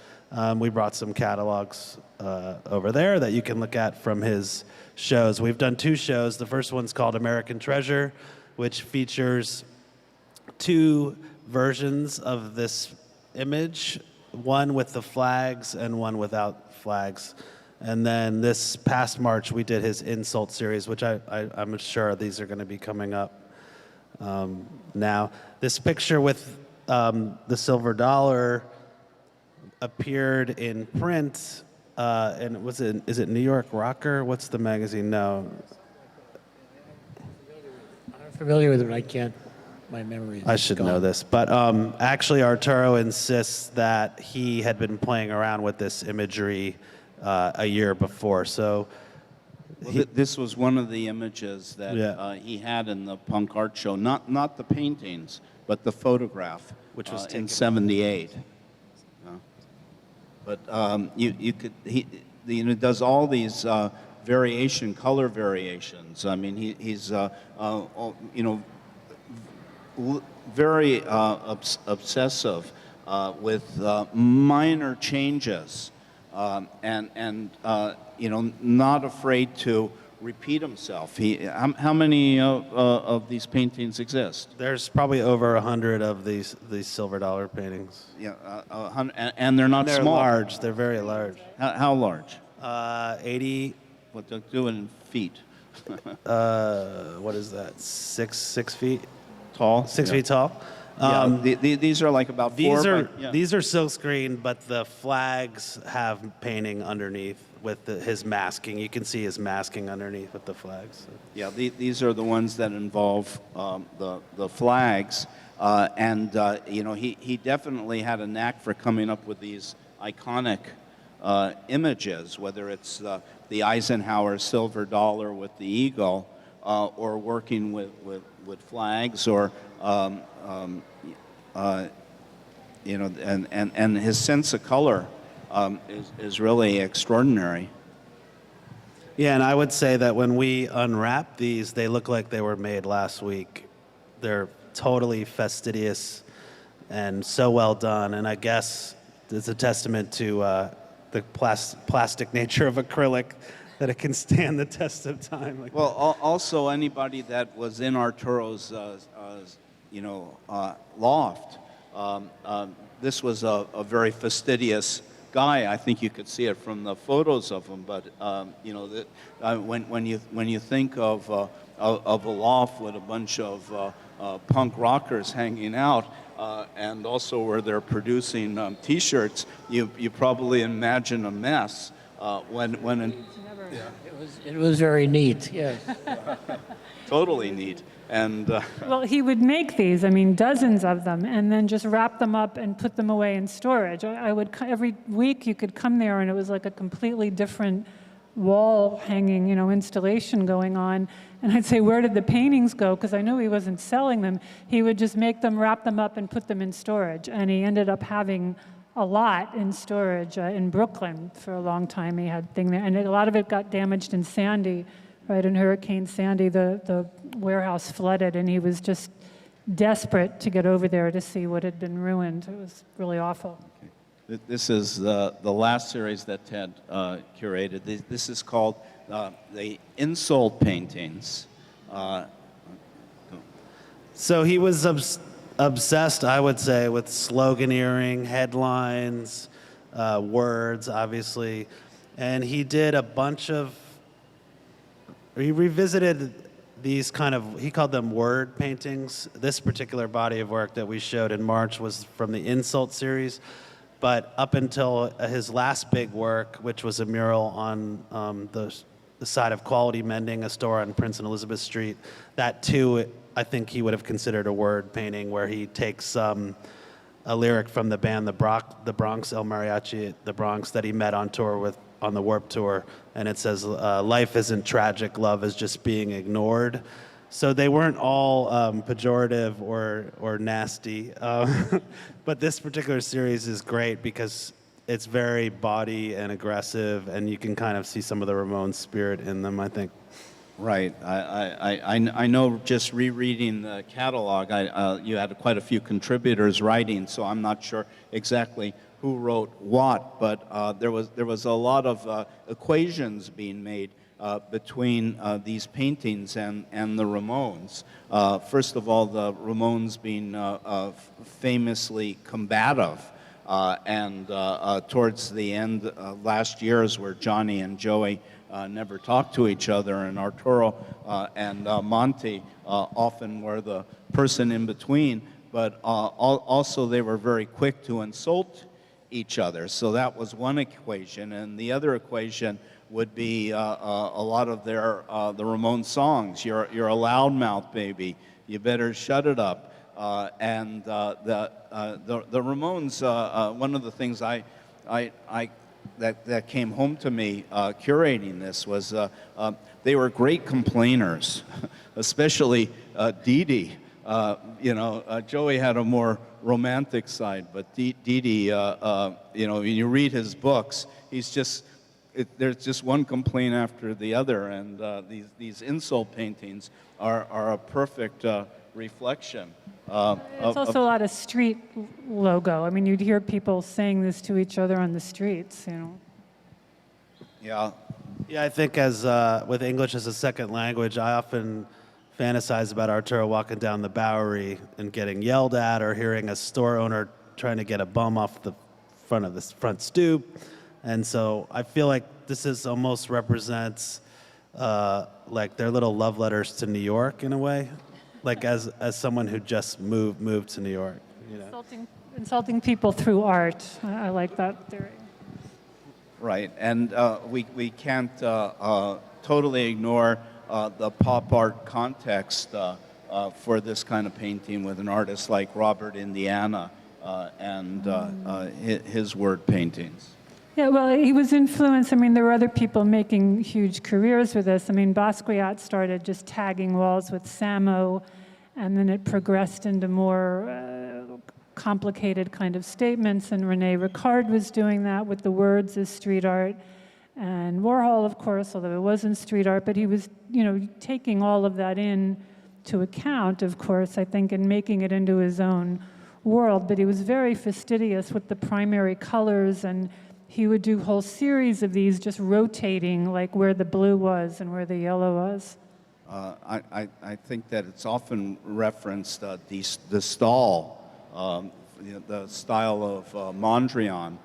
We brought some catalogs over there that you can look at from his shows. We've done two shows. The first one's called American Treasure, which features two versions of this image, one with the flags and one without flags. And then this past March, we did his Insult series, which I'm sure these are going to be coming up now. This picture with the silver dollar appeared in print, and is it New York Rocker? What's the magazine? No. I'm familiar with it, but I can't. My memory is I should gone. know this, but actually Arturo insists that he had been playing around with this imagery a year before. So This was one of the images that he had in the punk art show. Not the paintings, but the photograph, which was in taken '78. But he does all these color variations. I mean, he's very obsessive with minor changes, and not afraid to repeat himself. How many of these paintings exist? there's probably over 100 of these silver dollar paintings. Yeah, and they're not They're small. large. They're very large. How large? 80. What they're doing in feet? What is that? 6 feet Tall. 6 Yeah. feet tall. These are like about These four. are by- yeah. these are silk screen, but the flags have painting underneath with his masking. You can see his masking underneath with the flags. Yeah, these are the ones that involve the flags, and you know, he definitely had a knack for coming up with these iconic images, whether it's the Eisenhower silver dollar with the eagle, or working with flags, or you know, and his sense of color is really extraordinary. Yeah, and I would say that when we unwrap these, they look like they were made last week. They're totally fastidious and so well done, and I guess it's a testament to the plastic nature of acrylic that it can stand the test of time. Like, Well, also anybody that was in Arturo's, you know, loft. This was a very fastidious guy. I think you could see it from the photos of him. But you know, when you think of a loft with a bunch of punk rockers hanging out, and also where they're producing T-shirts, you probably imagine a mess. It was very neat, yes. Totally neat. And Well, he would make these, I mean, dozens of them, and then just wrap them up and put them away in storage. I would, every week you could come there and it was like a completely different wall hanging, you know, installation going on. And I'd say, where did the paintings go? Because I knew he wasn't selling them. He would just make them, wrap them up, and put them in storage. And he ended up having a lot in storage in Brooklyn for a long time. He had thing there, and a lot of it got damaged in Sandy, right? In Hurricane Sandy, the warehouse flooded, and he was just desperate to get over there to see what had been ruined. It was really awful. this is the last series that Ted curated. This is called the insult paintings. so he was obsessed, I would say, with sloganeering, headlines, words, obviously. And he did a bunch of, he revisited these kind of, he called them word paintings. This particular body of work that we showed in March was from the Insult series. But up until his last big work, which was a mural on the side of Quality Mending, a store on Prince and Elizabeth Street, that too, I think he would have considered a word painting, where he takes a lyric from the band the Bronx El Mariachi, the Bronx, that he met on tour with on the Warped Tour, and it says, "Life isn't tragic, love is just being ignored." So they weren't all pejorative or nasty, but this particular series is great because it's very bawdy and aggressive, and you can kind of see some of the Ramones spirit in them, I think. Right. I know, just rereading the catalog, you had quite a few contributors writing, so I'm not sure exactly who wrote what, but there was a lot of equations being made between these paintings and the Ramones. First of all, the Ramones being famously combative, and towards the end, last year's, where Johnny and Joey never talked to each other, and Arturo and Monty often were the person in between, but also they were very quick to insult each other. So that was one equation, and the other equation would be a lot of their the Ramones songs. You're a loudmouth, baby. You better shut it up. And the Ramones. One of the things that came home to me curating this was they were great complainers, especially Dee Dee. Joey had a more romantic side, but Dee Dee, when you read his books, he's just, there's just one complaint after the other, and these insult paintings are a perfect reflection. It's also a lot of street logo. I mean, you'd hear people saying this to each other on the streets, you know. Yeah. Yeah, I think as with English as a second language, I often fantasize about Arturo walking down the Bowery and getting yelled at, or hearing a store owner trying to get a bum off the front stoop. And so I feel like this almost represents like their little love letters to New York in a way. like as someone who just moved to New York. You know? Insulting people through art. I like that theory. Right, and we can't totally ignore the pop art context for this kind of painting with an artist like Robert Indiana and his word paintings. Yeah, well, he was influenced. I mean, there were other people making huge careers with this. I mean, Basquiat started just tagging walls with Samo, and then it progressed into more complicated kind of statements, and René Ricard was doing that with the words as street art. And Warhol, of course, although it wasn't street art, but he was, taking all of that in to account, of course, I think, and making it into his own world. But he was very fastidious with the primary colors, and he would do whole series of these just rotating, like where the blue was and where the yellow was. I think that it's often referenced the style, the style of Mondrian,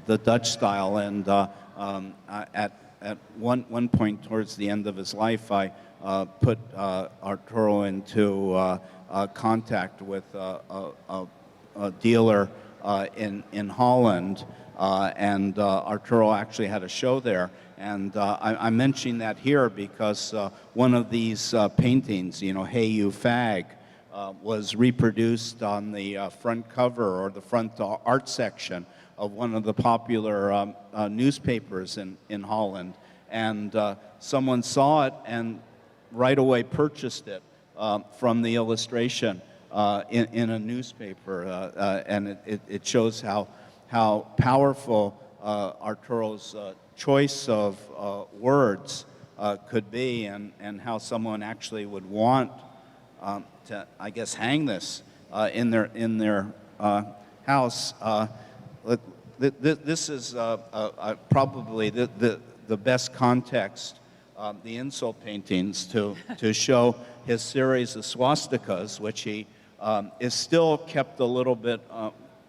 the Dutch style, and at one point towards the end of his life, I put Arturo into contact with a dealer in Holland, and Arturo actually had a show there. And I'm mentioning that here because one of these paintings, Hey You Fag, was reproduced on the front cover or the front art section of one of the popular newspapers in Holland. And someone saw it and right away purchased it from the illustration in a newspaper. And it shows how powerful Arturo's choice of words could be, and how someone actually would want to, I guess, hang this in their house. This is probably the best context, the insult paintings, to show his series of swastikas, which he is still kept a little bit.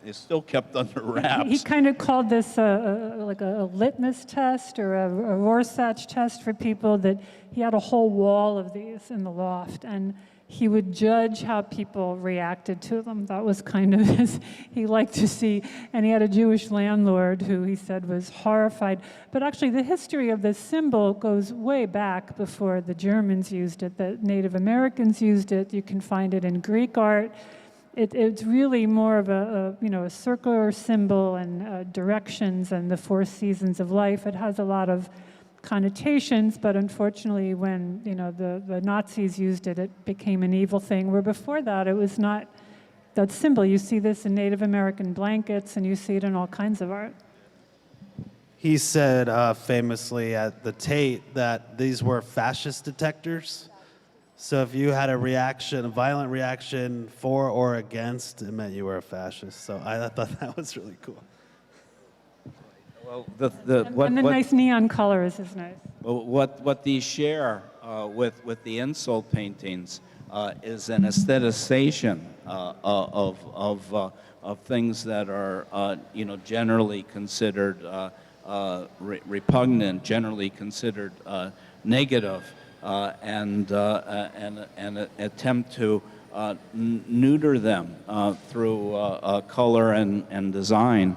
Is still kept under wraps. He kind of called this like a litmus test or a Rorschach test for people, that he had a whole wall of these in the loft, and he would judge how people reacted to them. That was kind of he liked to see, and he had a Jewish landlord who he said was horrified. But actually the history of this symbol goes way back before the Germans used it. The Native Americans used it. You can find it in Greek art. It's really more of a circular symbol and directions and the four seasons of life. It has a lot of connotations, but unfortunately when the Nazis used it, it became an evil thing, where before that it was not that symbol. You see this in Native American blankets, and you see it in all kinds of art. He said famously at the Tate that these were fascist detectors. So if you had a violent reaction for or against, it meant you were a fascist. So I thought that was really cool. Well, and the nice neon colors is nice. What these share with the insult paintings is an aestheticization of things that are generally considered repugnant, generally considered negative. And an attempt to neuter them through color and design.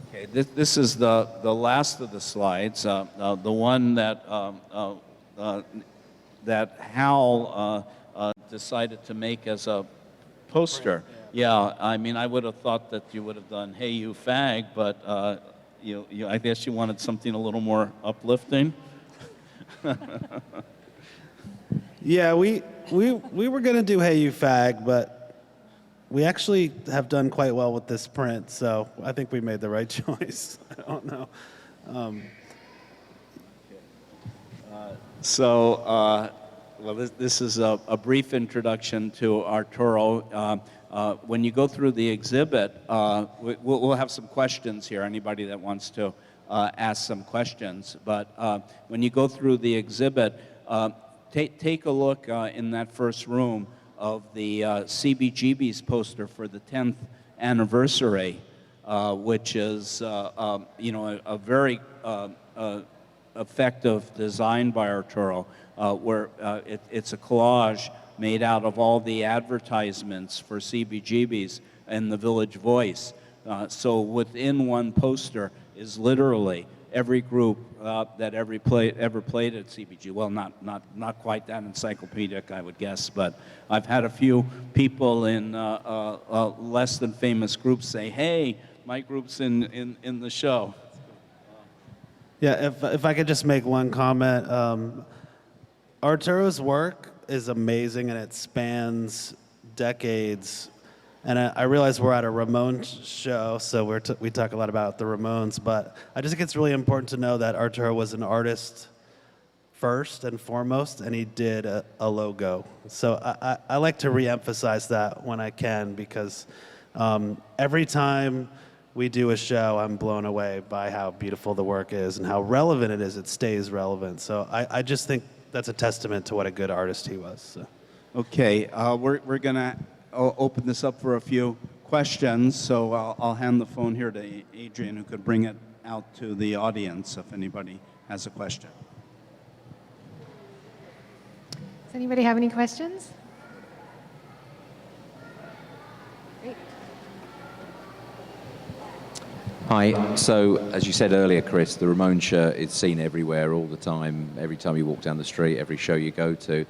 Okay, this is the last of the slides, the one that that Howl decided to make as a poster. Yeah, I mean, I would have thought that you would have done "Hey You Fag," but I guess you wanted something a little more uplifting. Yeah, we were gonna do "Hey You Fag," but we actually have done quite well with this print, so I think we made the right choice. I don't know. Well, this is a brief introduction to Arturo. When you go through the exhibit, we'll have some questions here, anybody that wants to ask some questions. But when you go through the exhibit, take a look in that first room of the CBGB's poster for the 10th anniversary, which is a very effective design by Arturo, where it's a collage made out of all the advertisements for CBGBs and the Village Voice. So within one poster is literally every group that ever played at CBG. Well, not quite that encyclopedic, I would guess, but I've had a few people in less than famous groups say, "Hey, my group's in the show." Yeah, if I could just make one comment. Arturo's work is amazing, and it spans decades. And I realize we're at a Ramones show, so we talk a lot about the Ramones, but I just think it's really important to know that Arturo was an artist first and foremost, and he did a logo. So I like to reemphasize that when I can, because every time we do a show, I'm blown away by how beautiful the work is and how relevant it is. It stays relevant. So I just think that's a testament to what a good artist he was. So. Okay, we're going to open this up for a few questions, so I'll hand the phone here to Adrian, who could bring it out to the audience if anybody has a question. Does anybody have any questions? Great. Hi. So, as you said earlier, Chris, the Ramones shirt is seen everywhere all the time. Every time you walk down the street, every show you go to.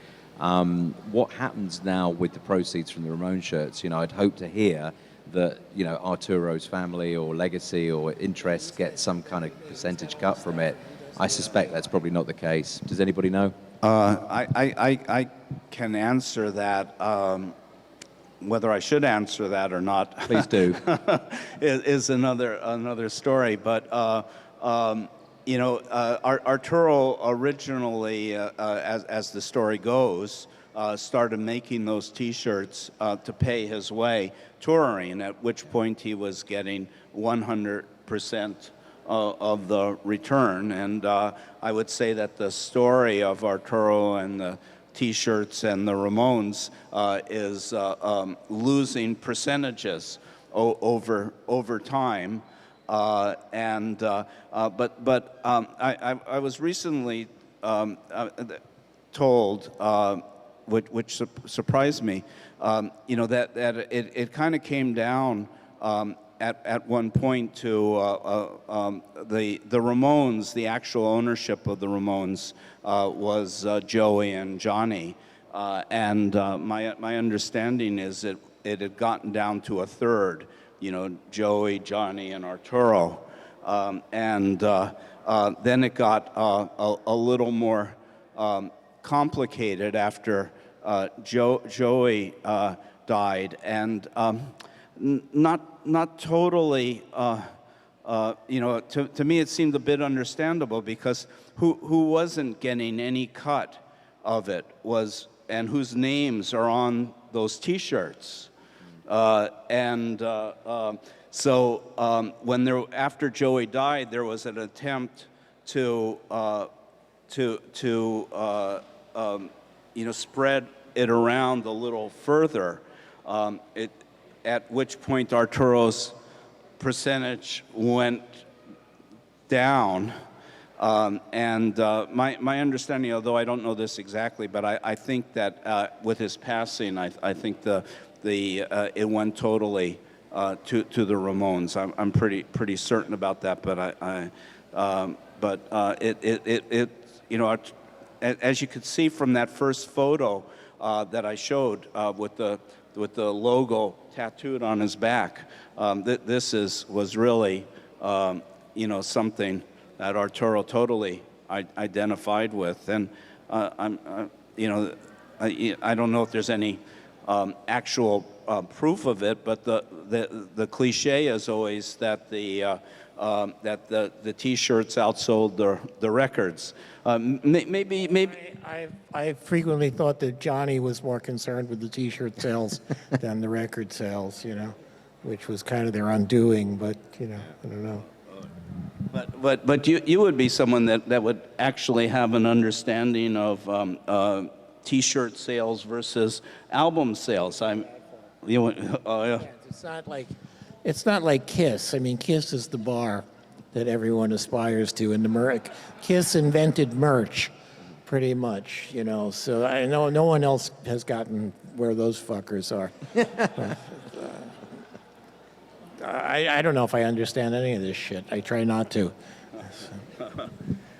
What happens now with the proceeds from the Ramones shirts? You know, I'd hope to hear that, you know, Arturo's family or legacy or interests get some kind of percentage cut from it. I suspect that's probably not the case. Does anybody know? I can answer that. Whether I should answer that or not, Please do. is another story. But you know, Arturo originally, as the story goes, started making those T-shirts to pay his way touring, at which point he was getting 100% of the return. And I would say that the story of Arturo and the T-shirts and the Ramones is losing percentages over time. But I was recently told, which surprised me, you know, that it kind of came down at one point to the Ramones. The actual ownership of the Ramones was Joey and Johnny, and my understanding is it had gotten down to a third. You know, Joey, Johnny, and Arturo. And then it got a little more complicated after Joey died. And not totally, you know, to me it seemed a bit understandable, because who wasn't getting any cut of it was, and whose names are on those T-shirts. So after Joey died, there was an attempt to you know, spread it around a little further. At which point Arturo's percentage went down. My understanding, although I don't know this exactly, but I think that with his passing, I think it went totally to the Ramones. I'm pretty certain about that, but it you know, as you could see from that first photo that I showed with the logo tattooed on his back, this was really you know, something that Arturo totally identified with, and you know, I don't know if there's any actual proof of it, but the cliche is always that the T-shirts outsold the records. Maybe. I frequently thought that Johnny was more concerned with the T-shirt sales than the record sales, you know, which was kind of their undoing. But you know, I don't know. But you would be someone that would actually have an understanding of T-shirt sales versus album sales. It's not like Kiss. I mean, Kiss is the bar, that everyone aspires to. And Kiss invented merch, pretty much, you know. So I know no one else has gotten where those fuckers are. I don't know if I understand any of this shit. I try not to.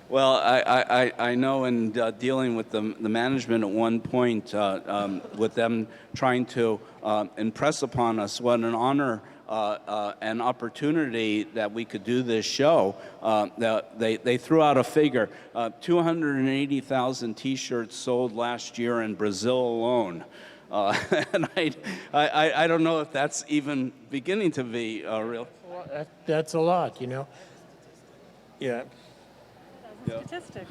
Well, I know in dealing with the management at one point, with them trying to impress upon us what an honor and opportunity that we could do this show, that they threw out a figure, 280,000 T-shirts sold last year in Brazil alone. And I don't know if that's even beginning to be real. Well, that's a lot, you know. Yeah. Statistic.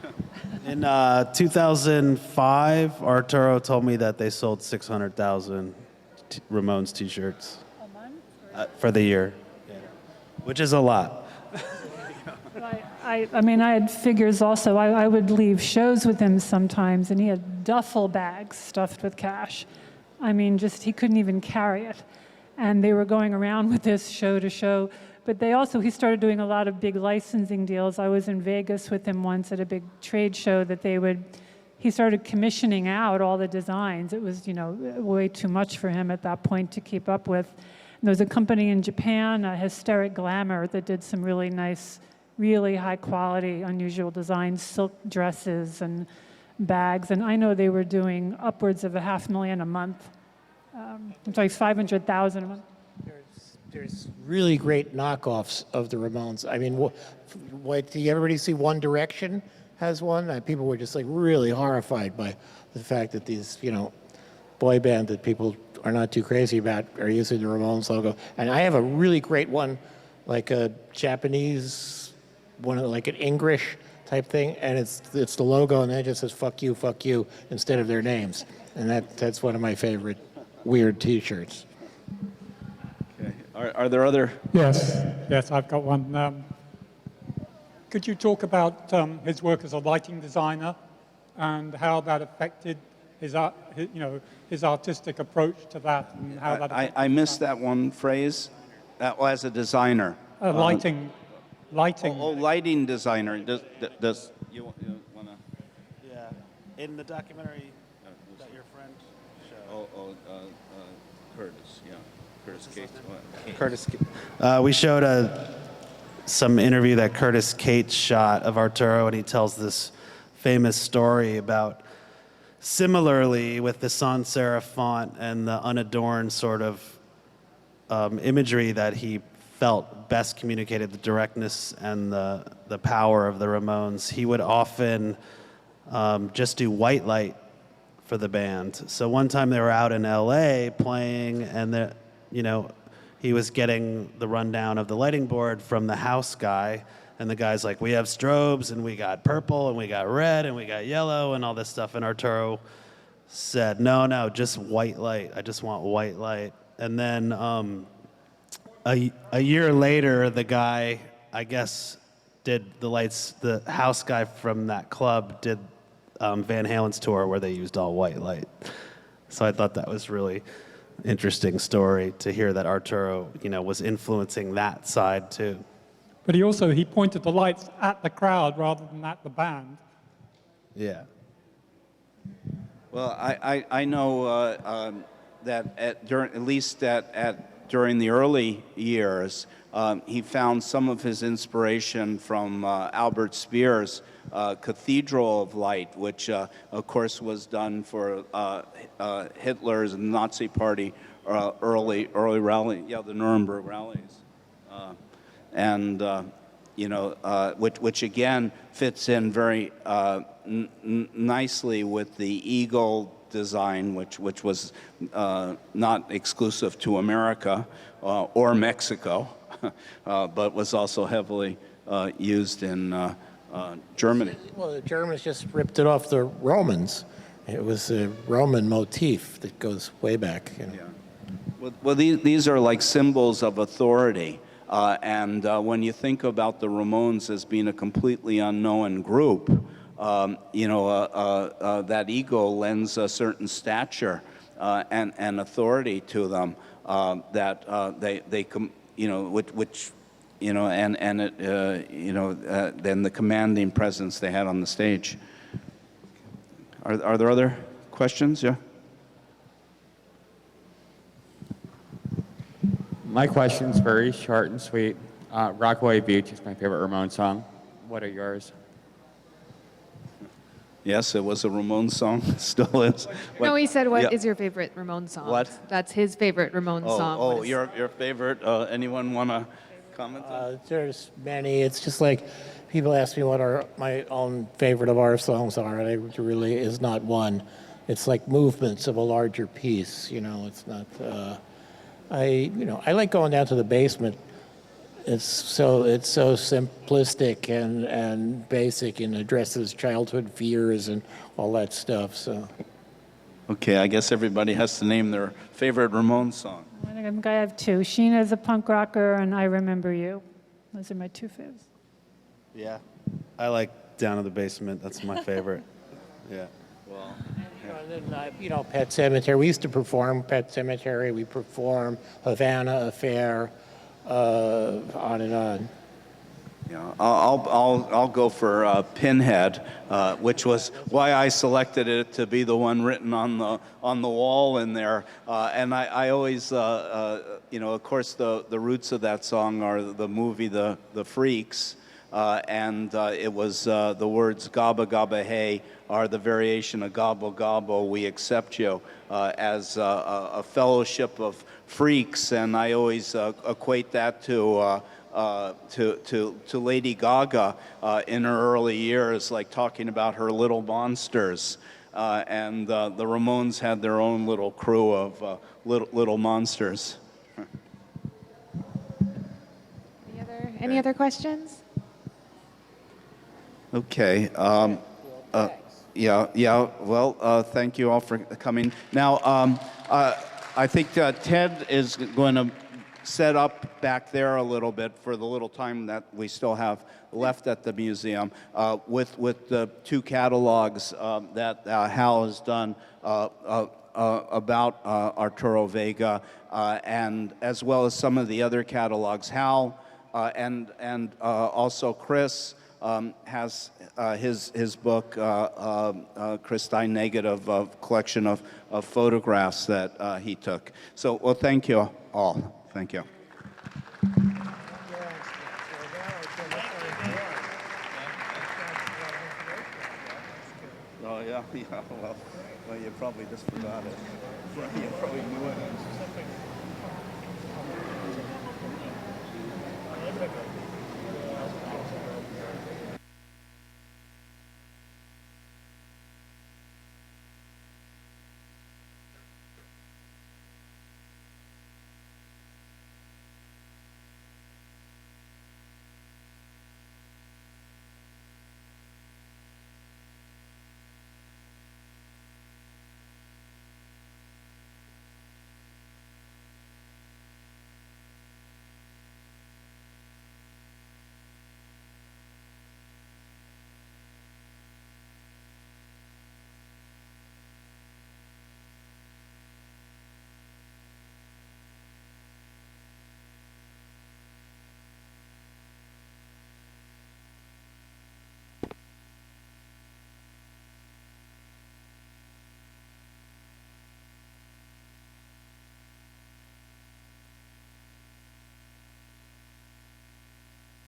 In 2005, Arturo told me that they sold 600,000 Ramones T-shirts for the year, which is a lot. I mean, I had figures also. I would leave shows with him sometimes, and he had duffel bags stuffed with cash. I mean, just he couldn't even carry it. And they were going around with this show to show. But he started doing a lot of big licensing deals. I was in Vegas with him once at a big trade show that he started commissioning out all the designs. It was, you know, way too much for him at that point to keep up with. And there was a company in Japan, Hysteric Glamour, that did some really nice, really high quality, unusual designs, silk dresses and bags. And I know they were doing upwards of $500,000 a month. 500,000 a month. There's really great knockoffs of the Ramones. I mean, do you everybody see One Direction has one? People were just like really horrified by the fact that these, you know, boy band that people are not too crazy about are using the Ramones logo. And I have a really great one, like a Japanese one, like an English type thing, and it's the logo, and then it just says "fuck you" instead of their names, and that's one of my favorite weird T-shirts. Are there other? Yes, I've got one. Could you talk about his work as a lighting designer and how that affected his artistic approach to that, and how that? I missed that one phrase. That was a designer. Lighting. Lighting designer. Does you want to? Yeah, in the documentary that your friend showed. Curtis. Yeah. Curtis Cates. Curtis. We showed some interview that Curtis Cates shot of Arturo, and he tells this famous story about similarly with the sans serif font and the unadorned sort of imagery that he felt best communicated the directness and the power of the Ramones. He would often just do white light for the band. So one time they were out in LA playing, and he was getting the rundown of the lighting board from the house guy, and the guy's like, we have strobes, and we got purple, and we got red, and we got yellow, and all this stuff. And Arturo said, no, just white light. I just want white light. And then a year later, the guy, I guess, did the lights. The house guy from that club did Van Halen's tour where they used all white light. So I thought that was really interesting story to hear that Arturo, was influencing that side too. But he pointed the lights at the crowd rather than at the band. Yeah. Well, I know that during the early years, he found some of his inspiration from Albert Speer's Cathedral of Light, which of course was done for Hitler's Nazi Party early rally, the Nuremberg rallies, which again fits in very nicely with the eagle design, which was not exclusive to America or Mexico, but was also heavily used in Germany. Well, the Germans just ripped it off the Romans. It was a Roman motif that goes way back. Yeah. Well, these are like symbols of authority. And when you think about the Ramones as being a completely unknown group, that ego lends a certain stature and authority to them which you know, and it, you know, then the commanding presence they had on the stage. Are there other questions? Yeah. My question's very short and sweet. Rockaway Beach is my favorite Ramones song. What are yours? Yes, it was a Ramones song. Still is. No, he said, "What is Yeah. your favorite Ramones song?" What? That's his favorite Ramones song. What Oh, is- your favorite? Anyone want to comment? There's many. It's just like people ask me what my own favorite of our songs are, and there really is not one. It's like movements of a larger piece. You know, it's not. I like going down to the basement. It's so simplistic and basic, and addresses childhood fears and all that stuff. So. Okay, I guess everybody has to name their favorite Ramones song. I think I have two. Sheena's a punk rocker, and I Remember You. Those are my two favorites. Yeah. I like Down in the Basement. That's my favorite. Yeah. And then, Pet Cemetery. We used to perform Pet Cemetery. We perform Havana Affair, on and on. Yeah, I'll go for Pinhead, which was why I selected it to be the one written on the wall in there. And I always, of course, the roots of that song are the movie The Freaks, and it was the words "Gabba Gabba Hey" are the variation of "Gobble Gobble, we accept you" as a fellowship of freaks, and I always equate that to Lady Gaga in her early years, like talking about her little monsters. And the Ramones had their own little crew of little monsters. Any other questions? Okay. Yeah. Well, thank you all for coming. Now, I think Ted is going to set up back there a little bit for the little time that we still have left at the museum with the two catalogs that Howl has done about Arturo Vega, and as well as some of the other catalogs. Howl and also Chris has his book, Chris Stein Negative, collection of photographs that he took. So, well, thank you all. Thank you. Oh, yeah, well, you probably just forgot it. You probably knew it.